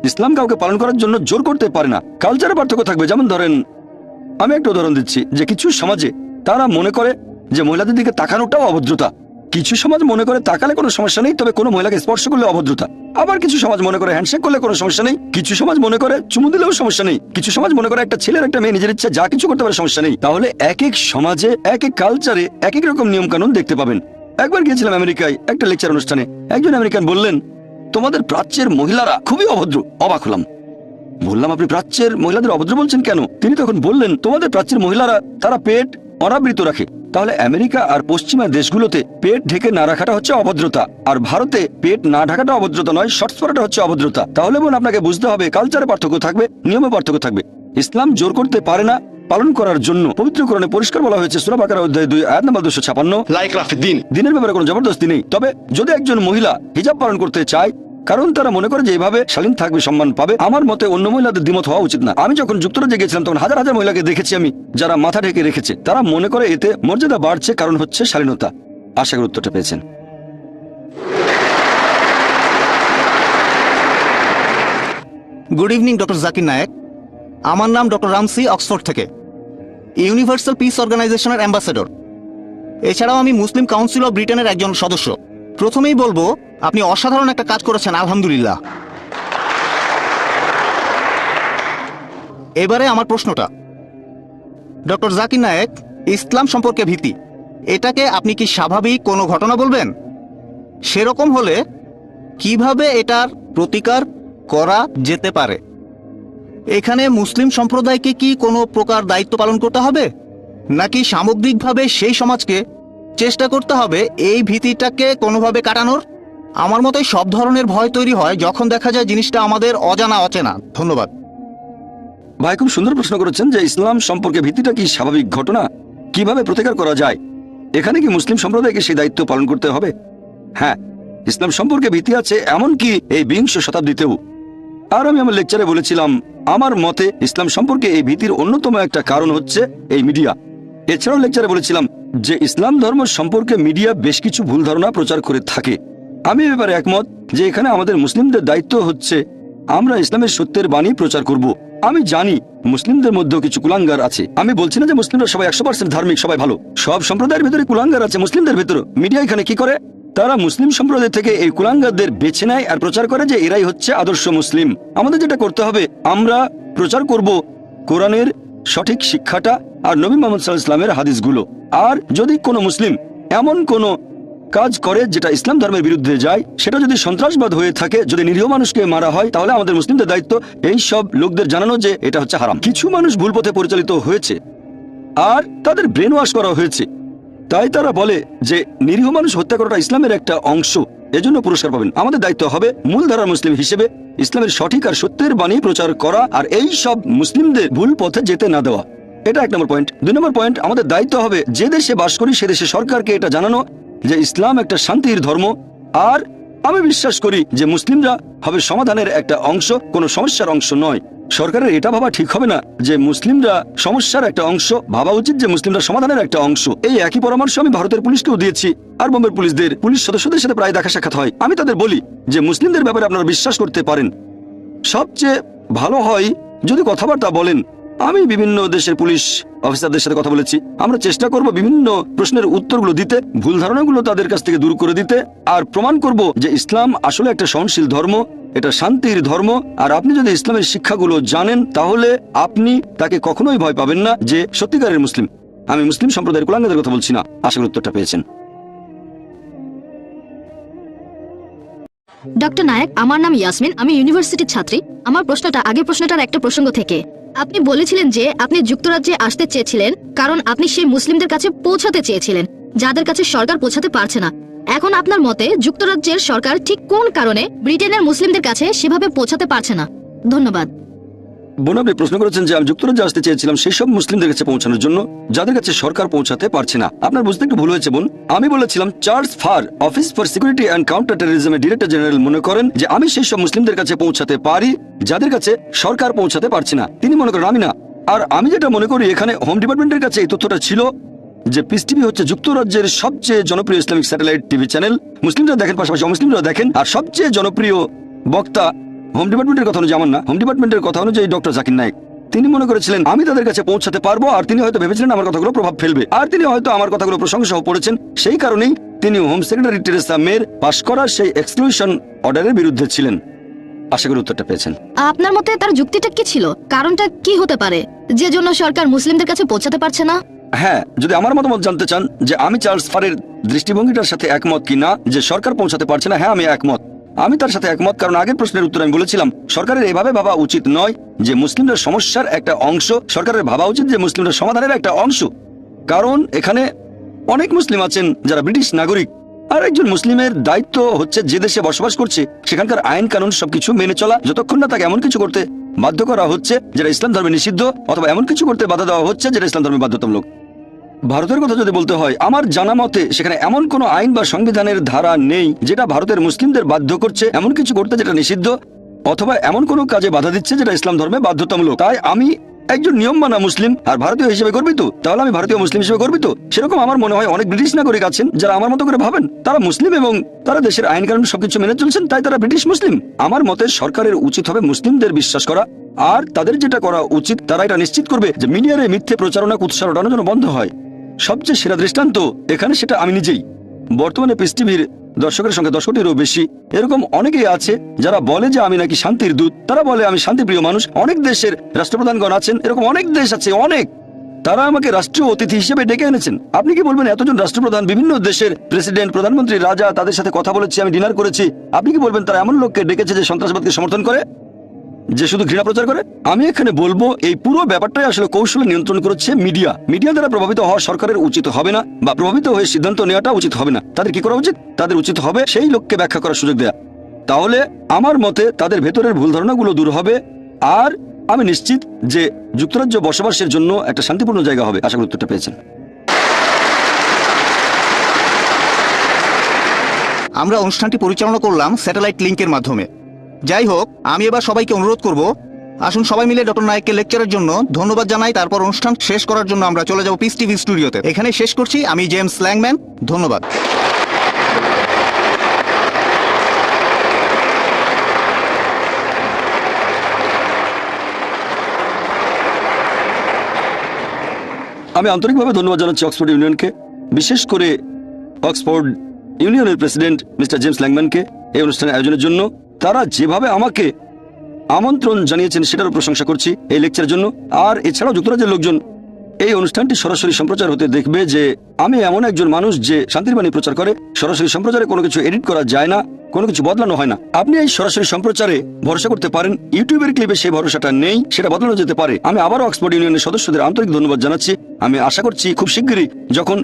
ইসলাম কাউকে পালন করার জন্য জোর করতে পারে না। কালচারে পার্থক্য থাকবে। যেমন ধরেন, আমি একটা উদাহরণ দিচ্ছি যে কিছু সমাজে তারা মনে করে যে মহিলাদের দিকে তাকানোটাও অভদ্রতা। কিছু সমাজ মনে করে তাকালে কোনো সমস্যা নেই, তবে কোনো মহিলাকে স্পর্শ করলে অভদ্রতা। আবার কিছু সমাজ মনে করে হ্যান্ডশেক করলে কোনো সমস্যা নেই। কিছু সমাজ মনে করে চুমু দিলেও সমস্যা নেই। কিছু সমাজ মনে করে একটা ছেলের একটা মেয়ে নিজের ইচ্ছা যা কিছু করতে পারে, সমস্যা নেই। তাহলে এক এক সমাজে এক এক কালচারে এক এক রকম নিয়ম কানুন দেখতে পাবেন। একবার গিয়েছিলাম আমেরিকায় একটা লেকচার অনুষ্ঠানে। একজন আমেরিকান বললেন তোমাদের প্রাচ্যের মহিলারা খুবই অভদ্র। অবাক হলাম। বললাম আপনি প্রাচ্যের মহিলাদের অভদ্র বলছেন কেন? তিনি তখন বললেন তোমাদের প্রাচ্যের মহিলারা তারা পেট অনাবৃত রাখে। তাহলে আমেরিকা আর পশ্চিমা দেশগুলোতে পেট ঢেকে না রাখাটা হচ্ছে অভদ্রতা, আর ভারতে পেট না ঢাকাটা অভদ্রতা নয়, শর্টস পরাটা হচ্ছে অভদ্রতা। তাহলে বোন আপনাকে বুঝতে হবে কালচারে পার্থক্য থাকবে, নিয়মে পার্থক্য থাকবে। ইসলাম জোর করতে পারে না পালন করার জন্য। পবিত্র কোরআনে পরিষ্কার বলা হয়েছে সূরা বাকারা অধ্যায় 2 আয়াত নম্বর 256, লা ইকরাহ ফিদ্দিন। দিনের ব্যাপারে কোনো জবরদস্তি নেই। তবে যদি একজন মহিলা হিজাব পালন করতে চায় কারণ তারা মনে করে যে এইভাবে শালীন থাকবে, সম্মান পাবে, আমার মতে অন্য মহিলাদের দ্বিমত হওয়া উচিত না। আমি যখন যুক্তরাজ্যে গেছিলাম তখন হাজার হাজার মহিলাকে দেখেছি আমি যারা মাথা ঢেকে রেখেছে। তারা মনে করে এতে মর্যাদা বাড়ছে, কারণ হচ্ছে শালীনতা। আশা করি উত্তরটা পেয়েছেন। Good evening doctor Zakir Naik. আমার নাম ডক্টর রামসি, অক্সফোর্ড থেকে, ইউনিভার্সাল পিস অর্গানাইজেশনের অ্যাম্বাসেডর। এছাড়াও আমি মুসলিম কাউন্সিল অফ ব্রিটেনের একজন সদস্য। প্রথমেই বলবো আপনি অসাধারণ একটা কাজ করেছেন, আলহামদুলিল্লাহ। এবারে আমার প্রশ্নটা, ডক্টর জাকির নায়েক, ইসলাম সম্পর্কে ভীতি, এটাকে আপনি কি স্বাভাবিক কোনো ঘটনা বলবেন? সেরকম হলে কিভাবে এটার প্রতিকার করা যেতে পারে? এখানে মুসলিম সম্প্রদায়কে কি কোনো প্রকার দায়িত্ব পালন করতে হবে, নাকি সামগ্রিকভাবে সেই সমাজকে চেষ্টা করতে হবে এই ভীতিটাকে কোনোভাবে কাটানোর? আমার মতে সব ধরনের ভয় তৈরি হয় যখন দেখা যায় জিনিসটা আমাদের অজানা অচেনা। ধন্যবাদ ভাই, খুব সুন্দর প্রশ্ন করেছেন যে ইসলাম সম্পর্কে ভীতিটা কি স্বাভাবিক ঘটনা, কিভাবে প্রতিকার করা যায়। এখানে কি মুসলিম সম্প্রদায়কে সেই দায়িত্ব পালন করতে হবে? হ্যাঁ, ইসলাম সম্পর্কে ভীতি আছে, এমনকি এই 20 শতাব্দীতেও। আর আমি আমার লেকচারে বলেছিলাম আমার মতে ইসলাম সম্পর্কে এই ভীতির অন্যতম একটা কারণ হচ্ছে এই মিডিয়া। এছাড়াও লেকচারে বলেছিলাম যে ইসলাম ধর্ম সম্পর্কে মিডিয়া বেশ কিছু ভুল ধারণা প্রচার করে থাকে। আমি এবারে একমত যে এখানে আমাদের মুসলিমদের দায়িত্ব হচ্ছে আমরা ইসলামের সত্যের বাণী প্রচার করব। আমি জানি মুসলিমদের মধ্যেও কিছু কুলাঙ্গার আছে। আমি বলছি না যে মুসলিমরা সবাই 100% ধার্মিক, সবাই ভালো। সব সম্প্রদায়ের ভেতরে কুলাঙ্গার আছে, মুসলিমদের ভেতরে। মিডিয়া এখানে কি করে? তারা মুসলিম সম্প্রদায় থেকে এই কুলাঙ্গারদের বেছে নেয় আর প্রচার করে যে এরাই হচ্ছে আদর্শ মুসলিম। আমাদের যেটা করতে হবে, আমরা প্রচার করব কোরআনের সঠিক শিক্ষাটা আর নবী মুহাম্মদ সাল্লাল্লাহু আলাইহি ওয়াসাল্লামের হাদিসগুলো। আর যদি কোনো মুসলিম এমন কোনো কাজ করে যেটা ইসলাম ধর্মের বিরুদ্ধে যায়, সেটা যদি সন্ত্রাসবাদ হয়ে থাকে, যদি নিরীহ মানুষকে মারা হয়, তাহলে আমাদের মুসলিমদের দায়িত্ব এই সব লোকদের জানানো যে এটা হচ্ছে হারাম। কিছু মানুষ ভুল পথে পরিচালিত হয়েছে আর তাদের ব্রেন ওয়াশ করা হয়েছে, তাই তারা বলে যে নিরীহ মানুষ হত্যা করাটা ইসলামের একটা অংশ, এজন্য পুরস্কার পাবেন। আমাদের দায়িত্ব হবে মূলধারার মুসলিম হিসেবে ইসলামের সঠিক আর সত্যের বাণী প্রচার করা আর এই সব মুসলিমদের ভুল পথে যেতে না দেওয়া। এটা 1 নম্বর পয়েন্ট। 2 নম্বর পয়েন্ট, আমাদের দায়িত্ব হবে যে দেশে বাস করি সে দেশে সরকারকে এটা জানানো যে ইসলাম একটা শান্তির ধর্ম। আর আমি বিশ্বাস করি যে মুসলিমরা হবে সমাধানের একটা অংশ, কোনো সমস্যার অংশ নয়। সরকারের এটা ভাবা ঠিক হবে না যে মুসলিমরা সমস্যার একটা অংশ, ভাবা উচিত যে মুসলিমরা সমাধানের একটা অংশ। এই একই পরামর্শ আমি ভারতের পুলিশকেও দিয়েছি আর বোম্বের পুলিশ সদস্যদের সাথে প্রায় দেখা সাক্ষাৎ হয়। আমি তাদের বলি যে মুসলিমদের ব্যাপারে আপনারা বিশ্বাস করতে পারেন, সবচেয়ে ভালো হয় যদি কথাবার্তা বলেন। আমি বিভিন্ন দেশের পুলিশ অফিসারদের সাথে কথা বলেছি। আমরা চেষ্টা করব বিভিন্ন প্রশ্নের উত্তরগুলো দিতে, ভুল ধারণাগুলো তাদের কাছ থেকে দূর করে দিতে আর প্রমাণ করব যে ইসলাম আসলে একটা সহনশীল ধর্ম, এটা শান্তির ধর্ম। আর আপনি যদি ইসলামের শিক্ষাগুলো জানেন তাহলে আপনি তাকে কখনোই ভয় পাবেন না যে সত্যিকারের মুসলিম। আমি মুসলিম সম্প্রদায়ের কুলাঙ্গাদের কথা বলছি না। আশা করি উত্তরটা পেয়েছেন। ডক্টর নায়েক, আমার নাম ইয়াসমিন, আমি ইউনিভার্সিটির ছাত্রী। আমার প্রশ্নটা আগের প্রশ্নটার একটা প্রসঙ্গ থেকে। আপনি বলেছিলেন যে আপনি যুক্তরাজ্যে আসতে চেয়েছিলেন কারণ আপনি সেই মুসলিমদের কাছে পৌঁছাতে চেয়েছিলেন যাদের কাছে সরকার পৌঁছাতে পারছে না। এখন আপনার মতে যুক্তরাজ্যের সরকার ঠিক কোন কারণে ব্রিটেনের মুসলিমদের কাছে সেভাবে পৌঁছাতে পারছে না? ধন্যবাদ। বোন, আপনি প্রশ্ন করেছেন যে আমি যুক্তরাজ্যে আসতে চেয়েছিলাম সেই সব মুসলিমদের কাছে পৌঁছানোর জন্য যাদের কাছে সরকার পৌঁছাতে পারছে না। আপনার বুঝতে একটু ভুল হয়েছে বোন। আমি বলেছিলাম Charles Farr, office for security and counter টেররিজমের ডিরেক্টর জেনারেল মনে করেন যে আমি সেই সব মুসলিমদের কাছে পৌঁছাতে পারি যাদের কাছে সরকার পৌঁছাতে পারছে না। তিনি মনে করেন, আমি না। আর আমি যেটা মনে করি, এখানে হোম ডিপার্টমেন্টের কাছে এই তথ্যটা ছিল যে পিস টিভি হচ্ছে যুক্তরাজ্যের সবচেয়ে জনপ্রিয় ইসলামিক স্যাটেলাইট টিভি চ্যানেল। মুসলিমরা দেখেন, পাশাপাশি অমুসলিমরা দেখেন। আর সবচেয়ে জনপ্রিয় বক্তা হোম ডিপার্টমেন্টের কথা অনুযায়ী, আমার না, হোম ডিপার্টমেন্টের কথা অনুযায়ী ডক্টর জাকির নায়েক। তিনি মনে করেছিলেন আমি তাদের কাছে পৌঁছাতে পারবো আর তিনি হয়তো ভেবেছিলেন আমার কথাগুলো প্রভাব ফেলবে আর তিনি হয়তো আমার কথাগুলো প্রশংসাও পড়েছেন। সেই কারণেই তিনি হোম সেক্রেটারি টেরেসা মের পাশ করা সেই এক্সক্লুশন অর্ডারের বিরুদ্ধে ছিলেন। আশা করি উত্তরটা পেয়েছেন। আপনার মতে তার যুক্তিটা কি ছিল? কারণটা কি হতে পারে যে জন্য সরকার মুসলিমদের কাছে পৌঁছাতে পারছে না? হ্যাঁ, যদি আমার মতামত জানতে চান যে আমি চার্লস ফারের দৃষ্টিভঙ্গিটার সাথে একমত কিনা যে সরকার পৌঁছাতে পারছে না, হ্যাঁ আমি একমত। আমি তার সাথে একমত কারণ আগের প্রশ্নের উত্তর আমি বলেছিলাম সরকারের এভাবে ভাবা উচিত নয় যে মুসলিমরা সমস্যার একটা অংশ, সরকারের ভাবা উচিত যে মুসলিমরা সমাধানের একটা অংশ। কারণ এখানে অনেক মুসলিম আছেন যারা ব্রিটিশ নাগরিক, আর একজন মুসলিমের দায়িত্ব হচ্ছে যে দেশে বসবাস করছে সেখানকার আইন কানুন সবকিছু মেনে চলা, যতক্ষণ না তাকে এমন কিছু করতে বাধ্য করা হচ্ছে যেটা ইসলাম ধর্মে নিষিদ্ধ, অথবা এমন কিছু করতে বাধা দেওয়া হচ্ছে যেটা ইসলাম ধর্মে বাধ্যতামূলক। ভারতের কথা যদি বলতে হয়, আমার জানা মতে সেখানে এমন কোনো আইন বা সংবিধানের ধারা নেই যেটা ভারতের মুসলিমদের বাধ্য করছে এমন কিছু করতে যেটা নিষিদ্ধ, অথবা এমন কোনো কাজে বাধা দিচ্ছে যেটা ইসলাম ধর্মে বাধ্যতামূলক। তাই আমি একজন নিয়ম মানা মুসলিম আর ভারতীয় হিসেবে গর্বিত, তাহলে আমি ভারতীয় মুসলিম হিসেবে গর্বিত। সেরকম আমার মনে হয় অনেক ব্রিটিশ নাগরিক আছেন যারা আমার মতো করে ভাবেন, তারা মুসলিম এবং তারা দেশের আইন কানুন সবকিছু মেনে চলছেন, তাই তারা ব্রিটিশ মুসলিম। আমার মতে সরকারের উচিত হবে মুসলিমদের বিশ্বাস করা, আর তাদের যেটা করা উচিত তারা এটা নিশ্চিত করবে যে মিডিয়ারে মিথ্যে প্রচারণা কুৎসা ওঠানো যেন বন্ধ হয়। সবচেয়ে সেরা দৃষ্টান্ত এখানে সেটা আমি নিজেই। বর্তমানে পিস টিভির দর্শকের সংখ্যা 10 কোটিরও বেশি। এরকম অনেকেই আছে যারা বলে যে আমি নাকি শান্তির দূত, তারা বলে আমি শান্তিপ্রিয় মানুষ। অনেক দেশের রাষ্ট্রপ্রধানগণ আছেন, এরকম অনেক দেশ আছে, অনেক। তারা আমাকে রাষ্ট্রীয় অতিথি হিসেবে ডেকে এনেছেন। আপনি কি বলবেন এতজন রাষ্ট্রপ্রধান, বিভিন্ন দেশের প্রেসিডেন্ট, প্রধানমন্ত্রী, রাজা, তাদের সাথে কথা বলেছি, আমি ডিনার করেছি, আপনি কি বলবেন তারা এমন লোককে ডেকেছে যে সন্ত্রাসবাদকে সমর্থন করে, যে শুধু ঘৃণা প্রচার করে? আমি এখানে বলবো এই পুরো ব্যাপারটাই আসলে কৌশলে নিয়ন্ত্রণ করছে মিডিয়া। মিডিয়া দ্বারা প্রভাবিত হওয়া সরকারের উচিত হবে না, বা প্রভাবিত হয়ে সিদ্ধান্ত নেওয়াটা উচিত হবে না। তাদের কি করা উচিত? তাদের উচিত হবে সেই লোককে ব্যাখ্যা করার সুযোগ দেয়া। তাহলে আমার মতে তাদের ভেতরের ভুল ধারণাগুলো দূর হবে, আর আমি নিশ্চিত যে যুক্তরাজ্য বসবাসের জন্য একটা শান্তিপূর্ণ জায়গা হবে। আশা করি উত্তরটা পেয়েছেন। আমরা অনুষ্ঠানটি পরিচালনা করলাম স্যাটেলাইট লিংকের মাধ্যমে। যাই হোক, আমি এবার সবাইকে অনুরোধ করব, আসুন সবাই মিলে ডক্টর নায়েককে লেকচারের জন্য ধন্যবাদ জানাই। তারপর অনুষ্ঠান শেষ করার জন্য আমরা চলে যাব পিস টিভি স্টুডিওতে। এখানে শেষ করছি। আমি জেমস ল্যাংম্যান, ধন্যবাদ। আমি আন্তরিকভাবে ধন্যবাদ জানাচ্ছি অক্সফোর্ড ইউনিয়নকে, বিশেষ করে অক্সফোর্ড ইউনিয়নের প্রেসিডেন্ট মিস্টার জেমস ল্যাংম্যানকে এই অনুষ্ঠানের আয়োজনের জন্য। তারা যেভাবে আমাকে আমন্ত্রণ জানিয়েছেন সেটারও প্রশংসা করছি এই লেকচারের জন্য। আর এছাড়াও যুক্তরাজ্যের লোকজন এই অনুষ্ঠানটি সরাসরি সম্প্রচার হতে দেখবে যে আমি এমন একজন মানুষ যে শান্তির বাণী প্রচার করে। সরাসরি সম্প্রচারে কোনো কিছু এডিট করা যায় না, কোনো কিছু বদলানো হয় না। আপনি এই সরাসরি সম্প্রচারে ভরসা করতে পারেন। ইউটিউবের ক্লিপে সেই ভরসাটা নেই, সেটা বদলানো যেতে পারে। আমি আবারও অক্সফোর্ড ইউনিয়নের সদস্যদের আন্তরিক ধন্যবাদ জানাচ্ছি। আমি আশা করছি খুব শিগগিরই যখন